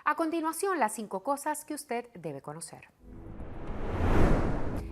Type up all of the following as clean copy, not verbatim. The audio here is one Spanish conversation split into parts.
A continuación, las 5 cosas que usted debe conocer.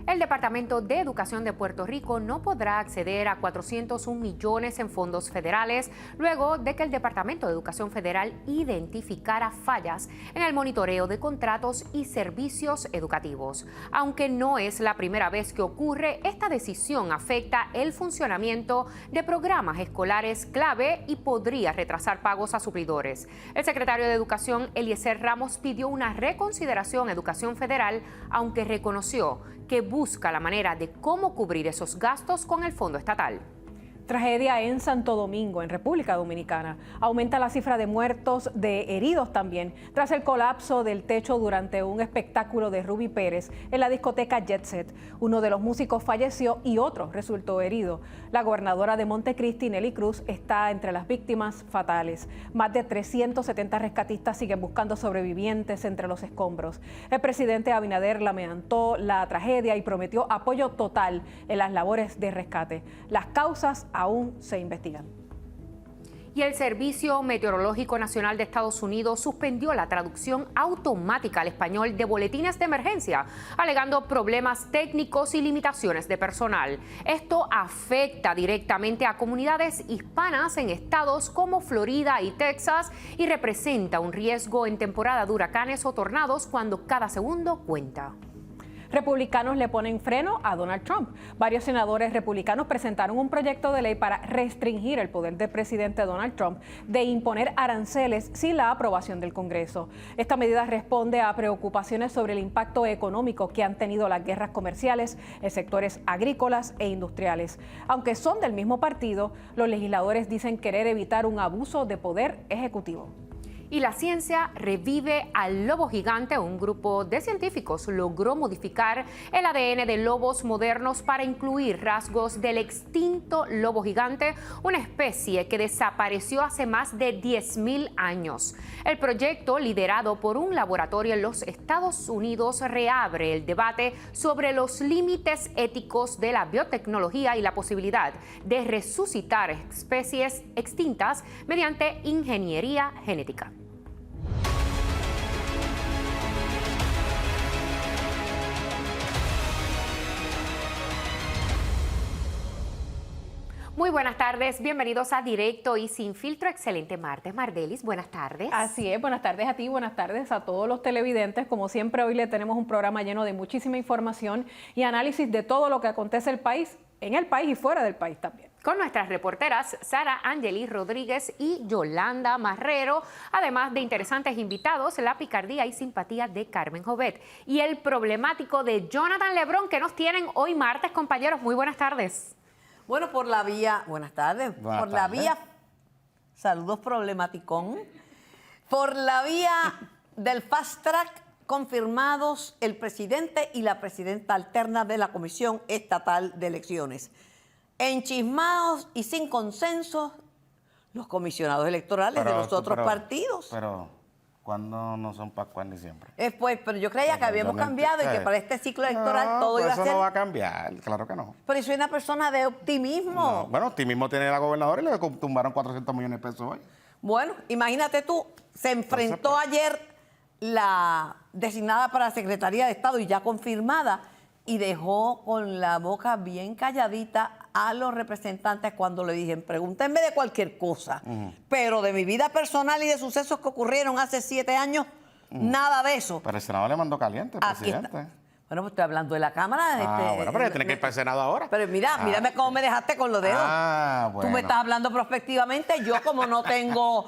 El Departamento de Educación de Puerto Rico no podrá acceder a 401 millones en fondos federales luego de que el Departamento de Educación Federal identificara fallas en el monitoreo de contratos y servicios educativos. Aunque no es la primera vez que ocurre, esta decisión afecta el funcionamiento de programas escolares clave y podría retrasar pagos a suplidores. El secretario de Educación, Eliezer Ramos, pidió una reconsideración a Educación Federal, aunque reconoció que busca la manera de cómo cubrir esos gastos con el fondo estatal. Tragedia en Santo Domingo, en República Dominicana. Aumenta la cifra de muertos, de heridos también, tras el colapso del techo durante un espectáculo de Ruby Pérez en la discoteca Jet Set. Uno de los músicos falleció y otro resultó herido. La gobernadora de Montecristi, Nelly Cruz, está entre las víctimas fatales. Más de 370 rescatistas siguen buscando sobrevivientes entre los escombros. El presidente Abinader lamentó la tragedia y prometió apoyo total en las labores de rescate. Las causas aún se investigan. Y el Servicio Meteorológico Nacional de Estados Unidos suspendió la traducción automática al español de boletines de emergencia, alegando problemas técnicos y limitaciones de personal. Esto afecta directamente a comunidades hispanas en estados como Florida y Texas y representa un riesgo en temporada de huracanes o tornados cuando cada segundo cuenta. Republicanos le ponen freno a Donald Trump. Varios senadores republicanos presentaron un proyecto de ley para restringir el poder del presidente Donald Trump de imponer aranceles sin la aprobación del Congreso. Esta medida responde a preocupaciones sobre el impacto económico que han tenido las guerras comerciales en sectores agrícolas e industriales. Aunque son del mismo partido, los legisladores dicen querer evitar un abuso de poder ejecutivo. Y la ciencia revive al lobo gigante. Un grupo de científicos logró modificar el ADN de lobos modernos para incluir rasgos del extinto lobo gigante, una especie que desapareció hace más de 10.000 años. El proyecto, liderado por un laboratorio en los Estados Unidos, reabre el debate sobre los límites éticos de la biotecnología y la posibilidad de resucitar especies extintas mediante ingeniería genética. Muy buenas tardes, bienvenidos a Directo y Sin Filtro. Excelente martes, Mardelis, buenas tardes. Así es, buenas tardes a ti, buenas tardes a todos los televidentes. Como siempre, hoy le tenemos un programa lleno de muchísima información y análisis de todo lo que acontece en el país y fuera del país también. Con nuestras reporteras Sara Angeli Rodríguez y Yolanda Marrero, además de interesantes invitados, la picardía y simpatía de Carmen Jovet y el problemático de Jonathan Lebrón, que nos tienen hoy martes, compañeros. Muy buenas tardes. Bueno, por la vía, buenas tardes, por la vía, saludos problematicón, por la vía del fast track confirmados el presidente y la presidenta alterna de la Comisión Estatal de Elecciones. Enchismados y sin consenso los comisionados electorales de los otros partidos. Pero, ¿cuándo no son Pascual ni siempre? Pero yo creía que habíamos cambiado y que para este ciclo electoral todo iba a ser... Eso no va a cambiar, claro que no. Pero yo soy una persona de optimismo. No. Bueno, optimismo tiene la gobernadora y le tumbaron 400 millones de pesos hoy. Bueno, imagínate tú, se enfrentó ayer la designada para la Secretaría de Estado y ya confirmada y dejó con la boca bien calladita a los representantes cuando le dije, pregúntenme de cualquier cosa, pero de mi vida personal y de sucesos que ocurrieron hace 7 años, nada de eso. Pero el Senado le mandó caliente, presidente. Bueno, pues estoy hablando de la Cámara. Bueno, pero ya tiene que ir para el Senado ahora. Pero mírame cómo me dejaste con los dedos. Bueno. Tú me estás hablando prospectivamente, yo como no tengo,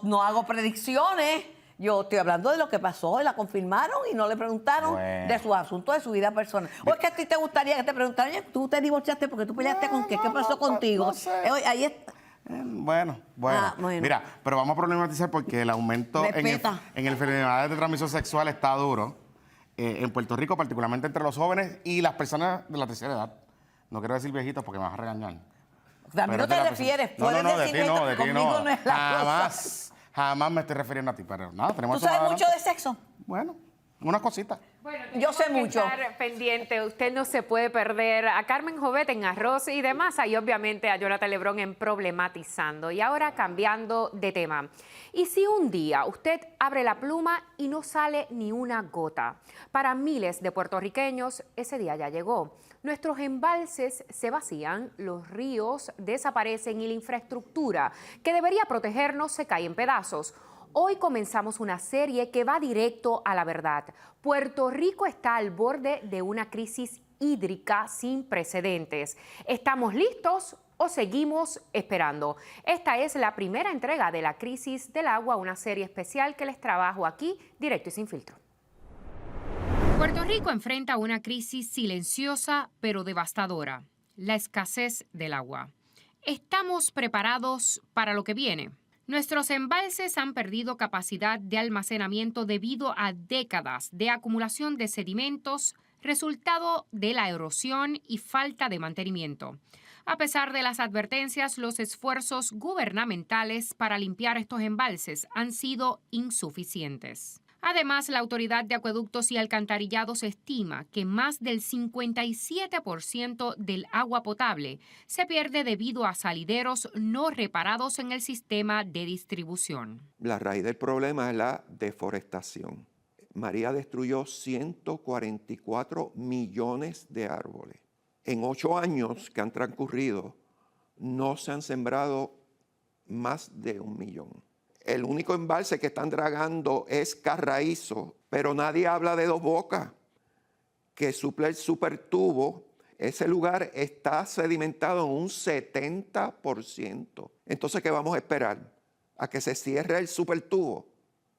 no hago predicciones, yo estoy hablando de lo que pasó y la confirmaron y no le preguntaron de sus asuntos, de su vida personal. ¿O es que a ti te gustaría que te preguntaran, tú te divorciaste porque tú peleaste con qué? ¿Qué pasó contigo? No sé. Ahí está. Bueno. Bueno. Mira, pero vamos a problematizar porque el aumento en enfermedades de transmisión sexual está duro en Puerto Rico, particularmente entre los jóvenes y las personas de la tercera edad. No quiero decir viejitos porque me vas a regañar. ¿A mí no te refieres? No, de ti no. Conmigo no es la cosa. Jamás me estoy refiriendo a ti, pero nada, tenemos... ¿Tú sabes mucho de sexo? Bueno, Unas cositas. Bueno, yo sé tenemos que mucho. estar pendiente, usted no se puede perder a Carmen Jovet en Arroz y de Masa y obviamente a Jonathan Lebrón en Problematizando. Y ahora cambiando de tema. ¿Y si un día usted abre la pluma y no sale ni una gota? Para miles de puertorriqueños ese día ya llegó. Nuestros embalses se vacían, los ríos desaparecen y la infraestructura que debería protegernos se cae en pedazos. Hoy comenzamos una serie que va directo a la verdad. Puerto Rico está al borde de una crisis hídrica sin precedentes. ¿Estamos listos o seguimos esperando? Esta es la primera entrega de La Crisis del Agua, una serie especial que les trabajo aquí, directo y sin filtro. Puerto Rico enfrenta una crisis silenciosa pero devastadora, la escasez del agua. ¿Estamos preparados para lo que viene? Nuestros embalses han perdido capacidad de almacenamiento debido a décadas de acumulación de sedimentos, resultado de la erosión y falta de mantenimiento. A pesar de las advertencias, los esfuerzos gubernamentales para limpiar estos embalses han sido insuficientes. Además, la Autoridad de Acueductos y Alcantarillados estima que más del 57% del agua potable se pierde debido a salideros no reparados en el sistema de distribución. La raíz del problema es la deforestación. María destruyó 144 millones de árboles. En 8 años que han transcurrido, no se han sembrado más de 1 millón. El único embalse que están dragando es Carraízo, pero nadie habla de Dos Bocas, que suple el supertubo. Ese lugar está sedimentado en un 70%. Entonces, ¿qué vamos a esperar? ¿A que se cierre el supertubo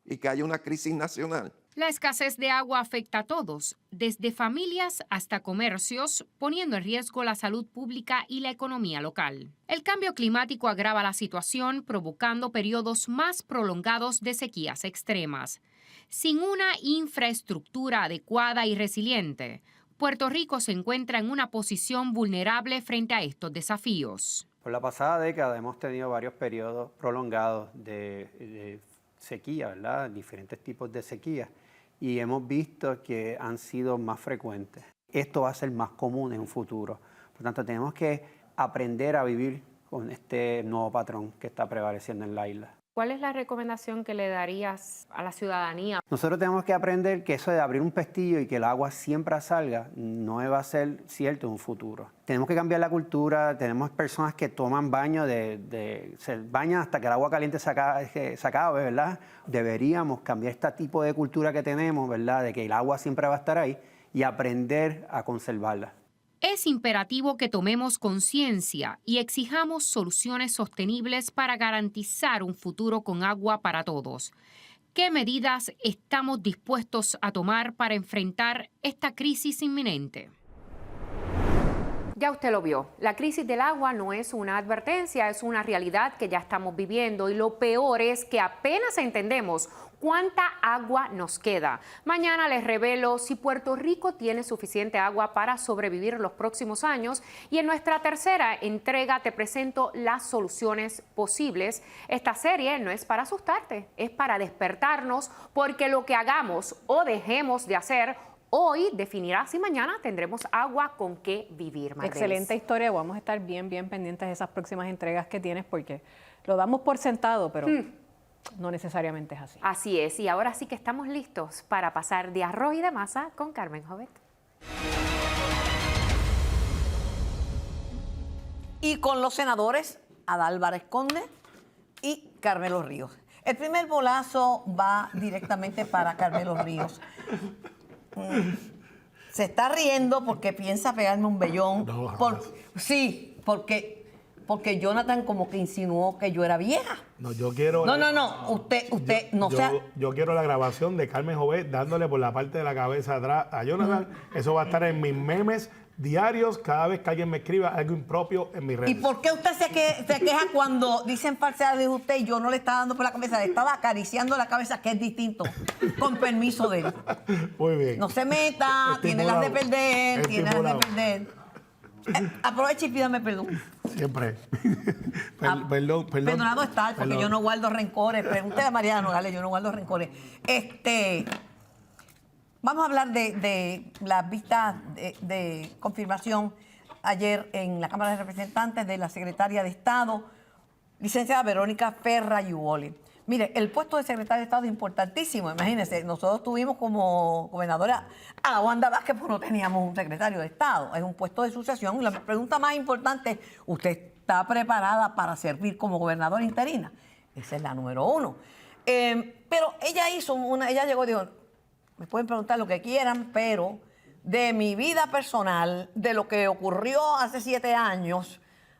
y que haya una crisis nacional? La escasez de agua afecta a todos, desde familias hasta comercios, poniendo en riesgo la salud pública y la economía local. El cambio climático agrava la situación, provocando periodos más prolongados de sequías extremas. Sin una infraestructura adecuada y resiliente, Puerto Rico se encuentra en una posición vulnerable frente a estos desafíos. Por la pasada década hemos tenido varios periodos prolongados de sequía, ¿verdad? Diferentes tipos de sequía. Y hemos visto que han sido más frecuentes. Esto va a ser más común en un futuro. Por tanto, tenemos que aprender a vivir con este nuevo patrón que está prevaleciendo en la isla. ¿Cuál es la recomendación que le darías a la ciudadanía? Nosotros tenemos que aprender que eso de abrir un pestillo y que el agua siempre salga no va a ser cierto en un futuro. Tenemos que cambiar la cultura. Tenemos personas que toman baño, se bañan hasta que el agua caliente se acabe, ¿verdad? Deberíamos cambiar este tipo de cultura que tenemos, ¿verdad? De que el agua siempre va a estar ahí y aprender a conservarla. Es imperativo que tomemos conciencia y exijamos soluciones sostenibles para garantizar un futuro con agua para todos. ¿Qué medidas estamos dispuestos a tomar para enfrentar esta crisis inminente? Ya usted lo vio, la crisis del agua no es una advertencia, es una realidad que ya estamos viviendo y lo peor es que apenas entendemos cuánta agua nos queda. Mañana les revelo si Puerto Rico tiene suficiente agua para sobrevivir los próximos años y en nuestra tercera entrega te presento las soluciones posibles. Esta serie no es para asustarte, es para despertarnos porque lo que hagamos o dejemos de hacer hoy definirá si mañana tendremos agua con qué vivir. Mardelis. Excelente historia. Vamos a estar bien pendientes de esas próximas entregas que tienes porque lo damos por sentado, pero no necesariamente es así. Así es. Y ahora sí que estamos listos para pasar de arroz y de masa con Carmen Jovet. Y con los senadores Adálvarez Conde y Carmelo Ríos. El primer bolazo va directamente para Carmelo Ríos. Se está riendo porque piensa pegarme un vellón. Sí, porque Jonathan como que insinuó que yo era vieja. No, yo quiero... No. Usted no sea... Yo quiero la grabación de Carmen Jovet dándole por la parte de la cabeza atrás a Jonathan. Eso va a estar en mis memes diarios cada vez que alguien me escriba algo impropio en mis redes. ¿Y por qué usted se queja cuando dicen falsedades de usted y yo no le estaba dando por la cabeza? Le estaba acariciando la cabeza, que es distinto. Con permiso de él. Muy bien. No se meta, tiene las de perder, tiene las de perder. Aprovecha y pídame perdón. Siempre. Perdón. Perdonado estar, porque yo no guardo rencores. Pregúntale a Mariano, dale, yo no guardo rencores. Vamos a hablar de las vistas de confirmación ayer en la Cámara de Representantes de la Secretaria de Estado, licenciada Verónica Ferrayuoli. Mire, el puesto de secretaria de Estado es importantísimo. Imagínense, nosotros tuvimos como gobernadora a Wanda Vázquez, pues no teníamos un secretario de Estado. Es un puesto de sucesión. La pregunta más importante es, ¿usted está preparada para servir como gobernadora interina? Esa es la número 1. Pero ella llegó y dijo, me pueden preguntar lo que quieran, pero de mi vida personal, de lo que ocurrió hace 7 años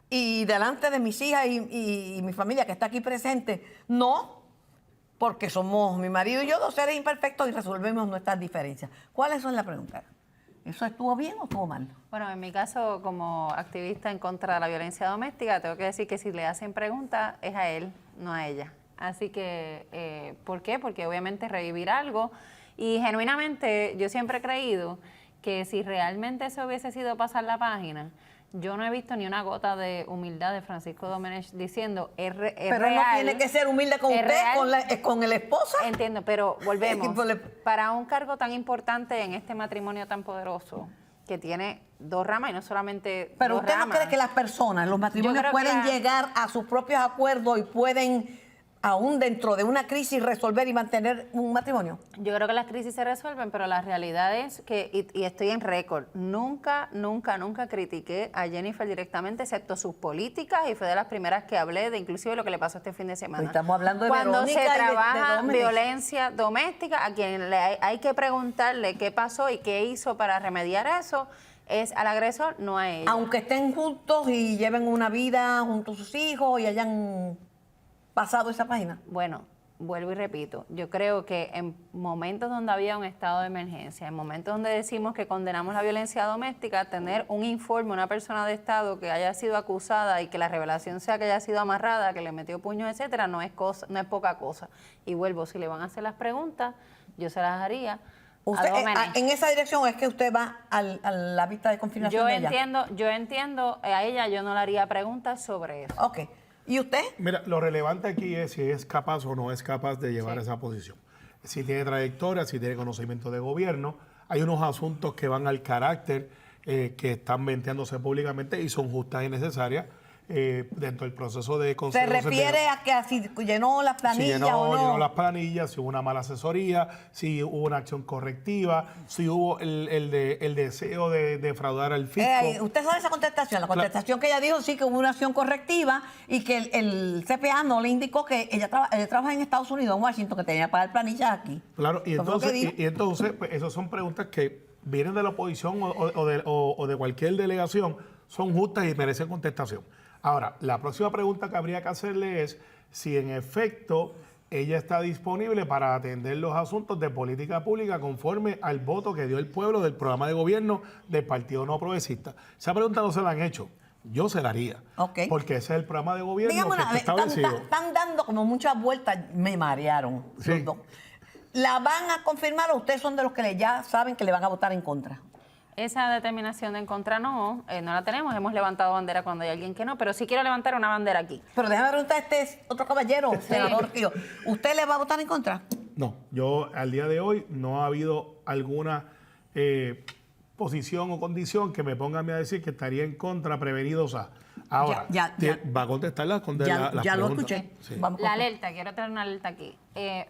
y delante de mis hijas y mi familia que está aquí presente, no, porque somos mi marido y yo 2 seres imperfectos y resolvemos nuestras diferencias. ¿Cuáles son las preguntas? ¿Eso estuvo bien o estuvo mal? Bueno, en mi caso, como activista en contra de la violencia doméstica, tengo que decir que si le hacen preguntas es a él, no a ella. Así que, ¿por qué? Porque obviamente revivir algo. Y genuinamente yo siempre he creído que si realmente eso hubiese sido pasar la página, yo no he visto ni una gota de humildad de Francisco Domenech diciendo pero real, no tiene que ser humilde con usted, real, con el esposa. Entiendo, pero volvemos. Para un cargo tan importante en este matrimonio tan poderoso, que tiene 2 ramas y no solamente pero 2 usted ramas. no cree que las personas, los matrimonios pueden llegar a sus propios acuerdos y pueden, aún dentro de una crisis, resolver y mantener un matrimonio? Yo creo que las crisis se resuelven, pero la realidad es que, y estoy en récord, nunca critiqué a Jennifer directamente, excepto sus políticas, y fue de las primeras que hablé de inclusive lo que le pasó este fin de semana. Pues estamos hablando de Cuando Verónica se y de trabaja Domenech. violencia doméstica, a quien hay que preguntarle qué pasó y qué hizo para remediar eso, es al agresor, no a ella. Aunque estén juntos y lleven una vida junto a sus hijos y hayan pasado esa página. Bueno, vuelvo y repito, yo creo que en momentos donde había un estado de emergencia, en momentos donde decimos que condenamos la violencia doméstica, tener un informe, una persona de Estado que haya sido acusada y que la revelación sea que haya sido amarrada, que le metió puños, etcétera, no es poca cosa. Y vuelvo, si le van a hacer las preguntas, yo se las haría. Usted, en esa dirección es que usted va a la vista de confirmación de ella. Yo entiendo, a ella yo no le haría preguntas sobre eso. Ok. ¿Y usted? Mira, lo relevante aquí es si es capaz o no es capaz de llevar esa posición. Si tiene trayectoria, si tiene conocimiento de gobierno. Hay unos asuntos que van al carácter que están venteándose públicamente y son justas y necesarias dentro del proceso de consejo. ¿Se refiere a que si llenó las planillas o no? Llenó las planillas, si hubo una mala asesoría, si hubo una acción correctiva, si hubo el deseo de defraudar al fisco. ¿Usted sabe esa contestación? La contestación que ella dijo sí que hubo una acción correctiva y que el CPA no le indicó que ella trabaja en Estados Unidos, en Washington, que tenía que pagar planillas aquí. Claro, y entonces pues, esas son preguntas que vienen de la oposición o de cualquier delegación, son justas y merecen contestación. Ahora, la próxima pregunta que habría que hacerle es si en efecto ella está disponible para atender los asuntos de política pública conforme al voto que dio el pueblo del programa de gobierno del Partido No Progresista. Esa pregunta no se la han hecho. Yo se la haría. Okay. Porque ese es el programa de gobierno Dígame que está establecido. Están dando como muchas vueltas. Me marearon. Sí. ¿La van a confirmar o ustedes son de los que ya saben que le van a votar en contra? Esa determinación de en contra no la tenemos. Hemos levantado bandera cuando hay alguien que no, pero sí quiero levantar una bandera aquí. Pero déjame preguntar a este otro caballero, senador Río. ¿Usted le va a votar en contra? No, yo al día de hoy no ha habido alguna posición o condición que me ponga a mí a decir que estaría en contra, prevenidos a. Ahora, va a contestar las preguntas. Ya lo escuché. Sí. Vamos la alerta, quiero traer una alerta aquí.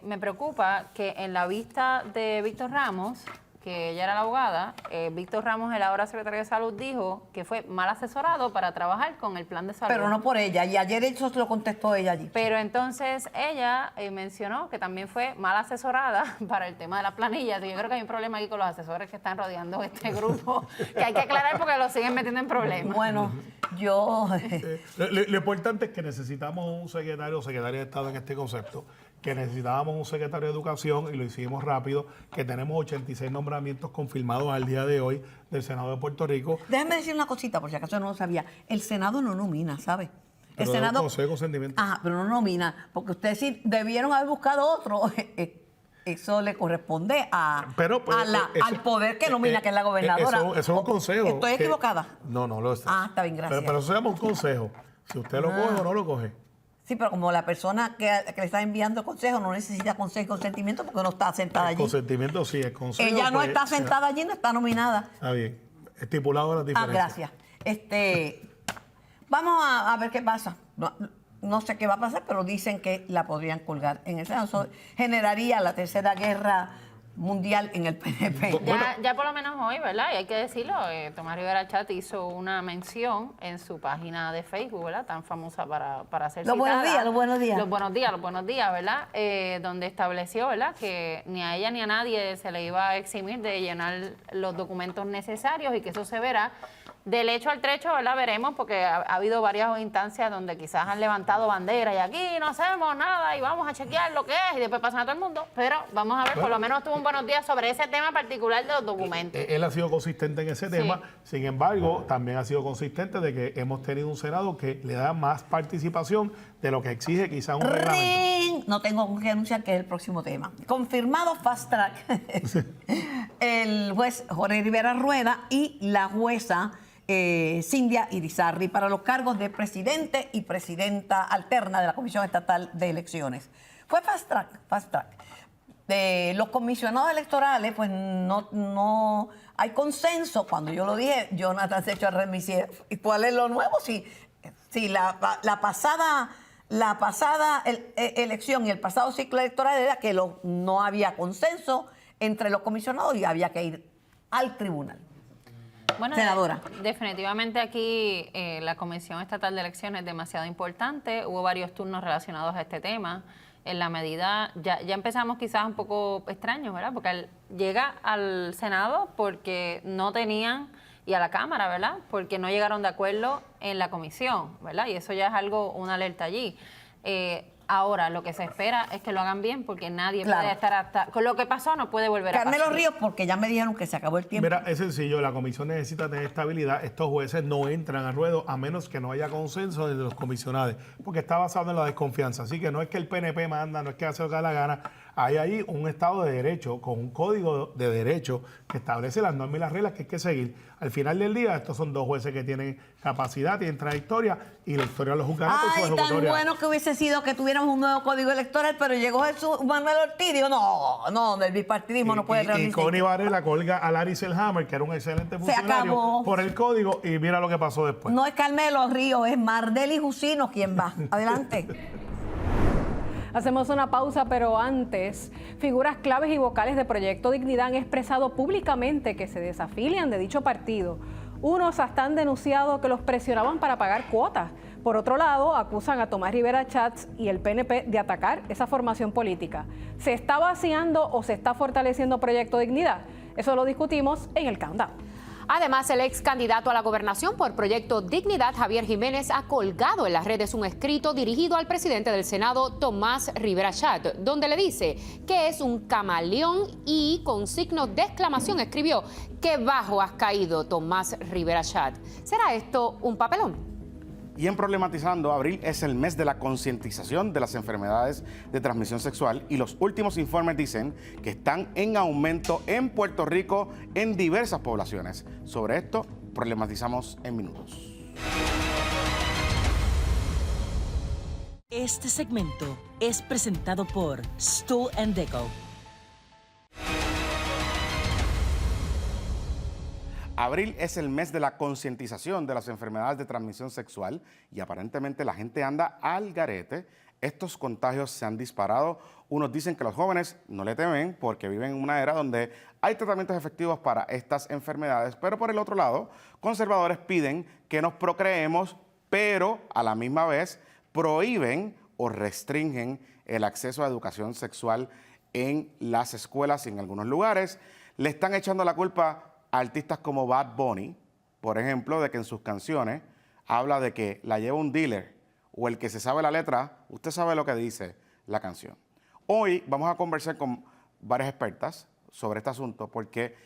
Me preocupa que en la vista de Víctor Ramos, que ella era la abogada, Víctor Ramos, el ahora secretario de Salud, dijo que fue mal asesorado para trabajar con el plan de salud. Pero no por ella, y ayer eso se lo contestó ella allí. Pero entonces ella mencionó que también fue mal asesorada para el tema de las planillas. Yo creo que hay un problema aquí con los asesores que están rodeando este grupo, que hay que aclarar porque lo siguen metiendo en problemas. Bueno, yo... Lo importante es que necesitamos un secretario o secretaria de Estado en este concepto, que necesitábamos un secretario de Educación y lo hicimos rápido, que tenemos 86 nombramientos confirmados al día de hoy del Senado de Puerto Rico. Déjame decir una cosita, por si acaso no lo sabía. El Senado no nomina, ¿sabe? Pero el Senado... Consejo de Consentimiento. Pero no nomina, porque ustedes sí debieron haber buscado otro. Eso le corresponde al poder que nomina, que es la gobernadora. Eso es un consejo. ¿Estoy equivocada? No lo está. Está bien, gracias. Pero eso se llama un consejo. Si usted lo coge o no lo coge. Sí, pero como la persona que le está enviando el consejo no necesita consejo y consentimiento porque no está sentada allí. El consentimiento sí, el consejo. Ella no pues, está sentada allí, no está nominada. Está bien. Estipulado las diferencias. Gracias. Vamos a ver qué pasa. No sé qué va a pasar, pero dicen que la podrían colgar. En ese caso, generaría la tercera guerra mundial en el PNP. Ya por lo menos hoy, ¿verdad? Y hay que decirlo, Tomás Rivera Chat hizo una mención en su página de Facebook, ¿verdad? Tan famosa para ser Los buenos citada. días, los buenos días. Los buenos días, ¿verdad? Donde estableció, ¿verdad? Que ni a ella ni a nadie se le iba a eximir de llenar los documentos necesarios y que eso se verá. Del hecho al trecho, ¿verdad? Veremos, porque ha habido varias instancias donde quizás han levantado bandera y aquí no hacemos nada y vamos a chequear lo que es y después pasan a todo el mundo. Pero vamos a ver, por lo menos tuvo un buenos días sobre ese tema particular de los documentos. Él ha sido consistente en ese tema, sin embargo, también ha sido consistente de que hemos tenido un Senado que le da más participación de lo que exige quizás un reglamento. No tengo que anunciar que es el próximo tema. Confirmado fast track. El juez Jorge Rivera Rueda y la jueza Cindia Irizarry para los cargos de presidente y presidenta alterna de la Comisión Estatal de Elecciones. Fue fast track. Los comisionados electorales, pues no hay consenso. Cuando yo lo dije, Jonathan se echó a reír, ¿y cuál es lo nuevo? Si la pasada elección y el pasado ciclo electoral era que no había consenso entre los comisionados y había que ir al tribunal. Bueno, senadora. Definitivamente aquí la Comisión Estatal de Elecciones es demasiado importante. Hubo varios turnos relacionados a este tema. En la medida, ya empezamos quizás un poco extraños, ¿verdad? Porque llega al Senado porque no tenían, y a la Cámara, ¿verdad? Porque no llegaron de acuerdo en la comisión, ¿verdad? Y eso ya es una alerta allí. Ahora, lo que se espera es que lo hagan bien, porque nadie puede estar hasta... Con lo que pasó no puede volver a pasar. Carmelo Ríos, porque ya me dijeron que se acabó el tiempo. Mira, es sencillo, la comisión necesita tener estabilidad. Estos jueces no entran al ruedo a menos que no haya consenso entre los comisionados, porque está basado en la desconfianza. Así que no es que el PNP manda, no es que hace lo que da la gana. Hay ahí un Estado de Derecho, con un código de derecho que establece las normas y las reglas que hay que seguir. Al final del día, estos son dos jueces que tienen capacidad, tienen trayectoria, y la historia los juzgará por su ejecutoria. Tan bueno que hubiese sido que tuviéramos un nuevo código electoral, pero llegó Jesús Manuel Ortiz y dijo, no, del bipartidismo no puede reunirse. Y Connie Varela colga a Larry Selhammer, que era un excelente funcionario, por el código, y mira lo que pasó después. No es Carmelo Ríos, es Mardeli Jusino quien va. Adelante. Hacemos una pausa, pero antes, figuras claves y vocales de Proyecto Dignidad han expresado públicamente que se desafilian de dicho partido. Unos hasta han denunciado que los presionaban para pagar cuotas. Por otro lado, acusan a Tomás Rivera Chats y el PNP de atacar esa formación política. ¿Se está vaciando o se está fortaleciendo Proyecto Dignidad? Eso lo discutimos en el Countdown. Además, el ex candidato a la gobernación por Proyecto Dignidad, Javier Jiménez, ha colgado en las redes un escrito dirigido al presidente del Senado, Tomás Rivera Chat, donde le dice que es un camaleón y con signos de exclamación escribió: "¡Qué bajo has caído, Tomás Rivera Chat!". ¿Será esto un papelón? Y en Problematizando, abril es el mes de la concientización de las enfermedades de transmisión sexual y los últimos informes dicen que están en aumento en Puerto Rico en diversas poblaciones. Sobre esto, problematizamos en minutos. Este segmento es presentado por Stool & Deco. Abril es el mes de la concientización de las enfermedades de transmisión sexual y aparentemente la gente anda al garete. Estos contagios se han disparado. Unos dicen que los jóvenes no le temen porque viven en una era donde hay tratamientos efectivos para estas enfermedades, pero por el otro lado, conservadores piden que nos procreemos, pero a la misma vez prohíben o restringen el acceso a educación sexual en las escuelas y en algunos lugares. Le están echando la culpa a artistas como Bad Bunny, por ejemplo, de que en sus canciones habla de que la lleva un dealer, o el que se sabe la letra, usted sabe lo que dice la canción. Hoy vamos a conversar con varias expertas sobre este asunto, porque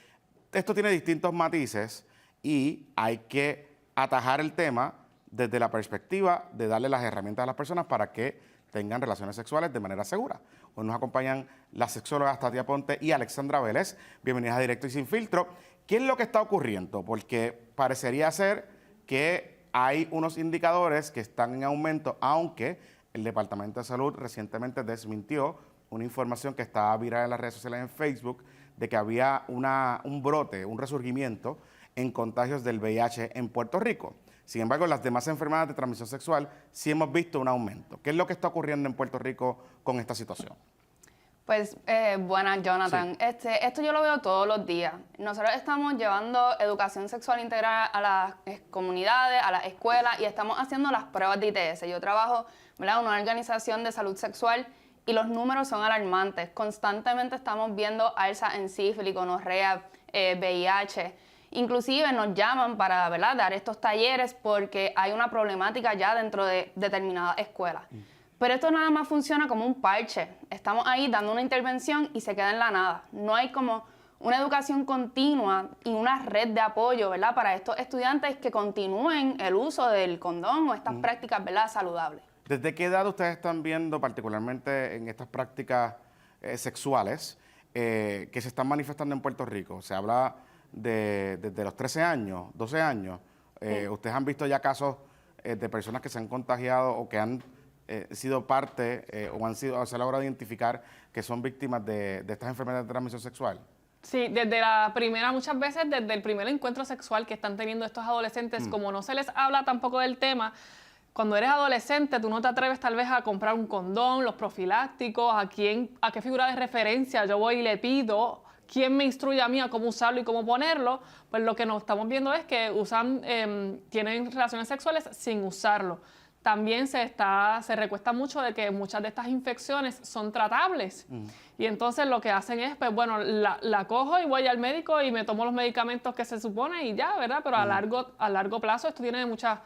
esto tiene distintos matices y hay que atajar el tema desde la perspectiva de darle las herramientas a las personas para que tengan relaciones sexuales de manera segura. Hoy nos acompañan las sexólogas Tatia Ponte y Alexandra Vélez. Bienvenidas a Directo y Sin Filtro. ¿Qué es lo que está ocurriendo? Porque parecería ser que hay unos indicadores que están en aumento, aunque el Departamento de Salud recientemente desmintió una información que estaba viral en las redes sociales en Facebook de que había un brote, un resurgimiento en contagios del VIH en Puerto Rico. Sin embargo, las demás enfermedades de transmisión sexual sí hemos visto un aumento. ¿Qué es lo que está ocurriendo en Puerto Rico con esta situación? Pues buenas, Jonathan. Sí. Esto yo lo veo todos los días. Nosotros estamos llevando educación sexual integral a las comunidades, a las escuelas, y estamos haciendo las pruebas de ITS. Yo trabajo, ¿verdad?, en una organización de salud sexual y los números son alarmantes. Constantemente estamos viendo alzas en sífilis, gonorrea, VIH. Inclusive nos llaman para, ¿verdad?, dar estos talleres porque hay una problemática ya dentro de determinadas escuelas. Pero esto nada más funciona como un parche. Estamos ahí dando una intervención y se queda en la nada. No hay como una educación continua y una red de apoyo, ¿verdad?, para estos estudiantes que continúen el uso del condón o estas prácticas, ¿verdad?, saludables. ¿Desde qué edad ustedes están viendo, particularmente en estas prácticas sexuales, que se están manifestando en Puerto Rico? Se habla desde los 13 años, 12 años. ¿Ustedes han visto ya casos de personas que se han contagiado o que han sido parte o se ha logrado identificar que son víctimas de estas enfermedades de transmisión sexual? Sí, muchas veces desde el primer encuentro sexual que están teniendo estos adolescentes, como no se les habla tampoco del tema, cuando eres adolescente tú no te atreves tal vez a comprar un condón, los profilácticos, a qué figura de referencia yo voy y le pido, quién me instruye a mí a cómo usarlo y cómo ponerlo. Pues lo que nos estamos viendo es que tienen relaciones sexuales sin usarlo. También se recuesta mucho de que muchas de estas infecciones son tratables. Y entonces lo que hacen es, pues bueno, la cojo y voy al médico y me tomo los medicamentos que se supone y ya, ¿verdad? Pero a largo plazo esto tiene muchas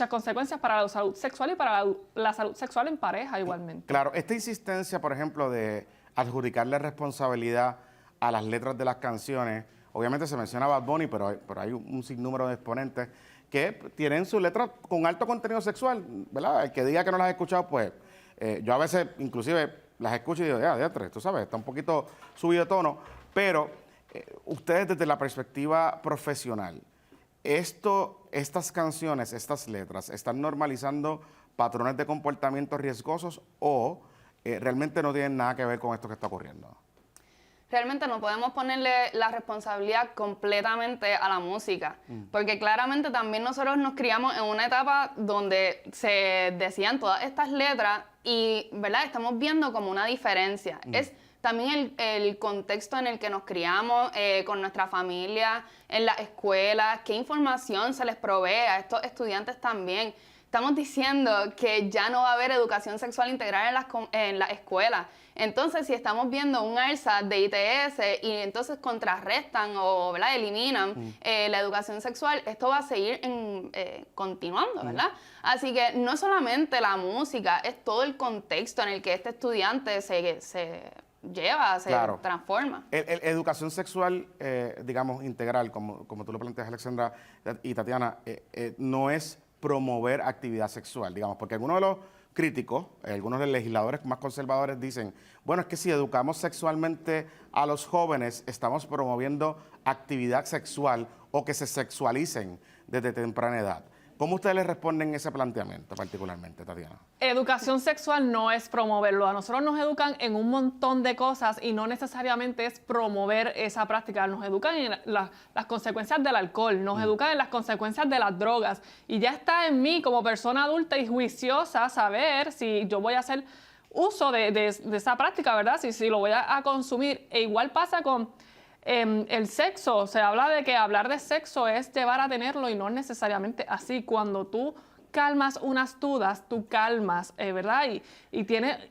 consecuencias para la salud sexual y para la salud sexual en pareja igualmente. Claro, esta insistencia, por ejemplo, de adjudicarle responsabilidad a las letras de las canciones, obviamente se menciona Bad Bunny, pero hay un sinnúmero de exponentes que tienen sus letras con alto contenido sexual, ¿verdad? El que diga que no las ha escuchado, pues yo a veces inclusive las escucho y digo, ya, tú sabes, está un poquito subido de tono, pero ustedes desde la perspectiva profesional, estas canciones, estas letras, ¿están normalizando patrones de comportamiento riesgosos o realmente no tienen nada que ver con esto que está ocurriendo? Realmente no podemos ponerle la responsabilidad completamente a la música, porque claramente también nosotros nos criamos en una etapa donde se decían todas estas letras y, ¿verdad?, estamos viendo como una diferencia. Es también el contexto en el que nos criamos, con nuestra familia, en la escuela, qué información se les provee a estos estudiantes también. Estamos diciendo que ya no va a haber educación sexual integral en la escuela. Entonces, si estamos viendo un alza de ITS y entonces contrarrestan o, ¿verdad?, eliminan la educación sexual, esto va a seguir continuando, ¿verdad? Así que no solamente la música, es todo el contexto en el que este estudiante se lleva, se transforma. Educación sexual, digamos, integral, como tú lo planteas, Alexandra y Tatiana, no es promover actividad sexual, digamos, porque algunos de los críticos, algunos de los legisladores más conservadores dicen, bueno, es que si educamos sexualmente a los jóvenes, estamos promoviendo actividad sexual o que se sexualicen desde temprana edad. ¿Cómo ustedes les responden ese planteamiento particularmente, Tatiana? Educación sexual no es promoverlo. A nosotros nos educan en un montón de cosas y no necesariamente es promover esa práctica. Nos educan en las consecuencias del alcohol, nos educan en las consecuencias de las drogas. Y ya está en mí como persona adulta y juiciosa saber si yo voy a hacer uso de esa práctica, ¿verdad? Si lo voy a consumir. E igual pasa con el sexo. Se habla de que hablar de sexo es llevar a tenerlo y no necesariamente así. Cuando tú calmas unas dudas, tú calmas, ¿verdad? Y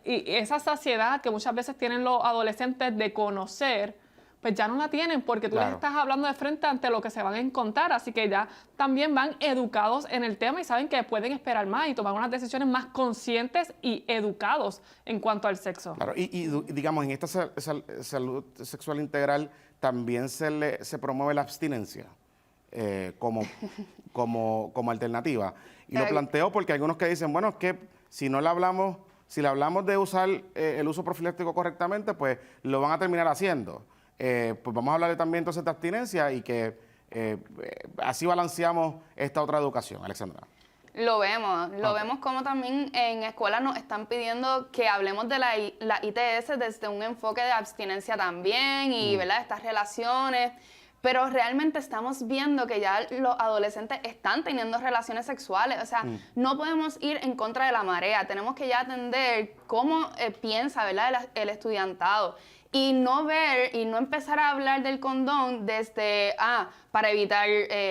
esa saciedad que muchas veces tienen los adolescentes de conocer, pues ya no la tienen porque tú les estás hablando de frente ante lo que se van a encontrar. Así que ya también van educados en el tema y saben que pueden esperar más y tomar unas decisiones más conscientes y educados en cuanto al sexo. Claro, y digamos, en esta salud sexual integral también se promueve la abstinencia como alternativa. Y lo planteo porque hay algunos que dicen, bueno, es que si le hablamos de usar el uso profiláctico correctamente, pues lo van a terminar haciendo. Pues vamos a hablarle también entonces de abstinencia y que así balanceamos esta otra educación, Alexandra. Lo vemos como también en escuelas nos están pidiendo que hablemos de la ITS desde un enfoque de abstinencia también y, ¿verdad?, estas relaciones. Pero realmente estamos viendo que ya los adolescentes están teniendo relaciones sexuales. O sea, no podemos ir en contra de la marea. Tenemos que ya atender cómo piensa, ¿verdad?, el estudiantado. Y no ver y no empezar a hablar del condón desde, para evitar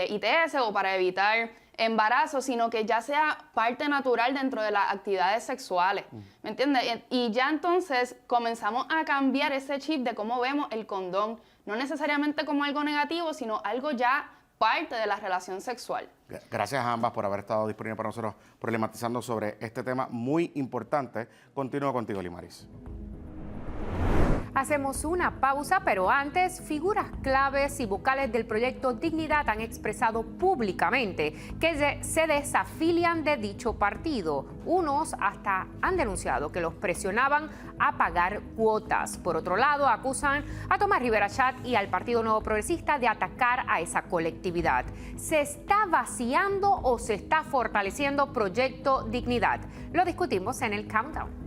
ITS o para evitar embarazo, sino que ya sea parte natural dentro de las actividades sexuales. ¿Me entiendes? Y ya entonces comenzamos a cambiar ese chip de cómo vemos el condón. No necesariamente como algo negativo, sino algo ya parte de la relación sexual. Gracias a ambas por haber estado disponibles para nosotros problematizando sobre este tema muy importante. Continúo contigo, Limaris. Hacemos una pausa, pero antes, figuras claves y vocales del proyecto Dignidad han expresado públicamente que se desafilian de dicho partido. Unos hasta han denunciado que los presionaban a pagar cuotas. Por otro lado, acusan a Tomás Rivera Chatz y al Partido Nuevo Progresista de atacar a esa colectividad. ¿Se está vaciando o se está fortaleciendo Proyecto Dignidad? Lo discutimos en el Countdown.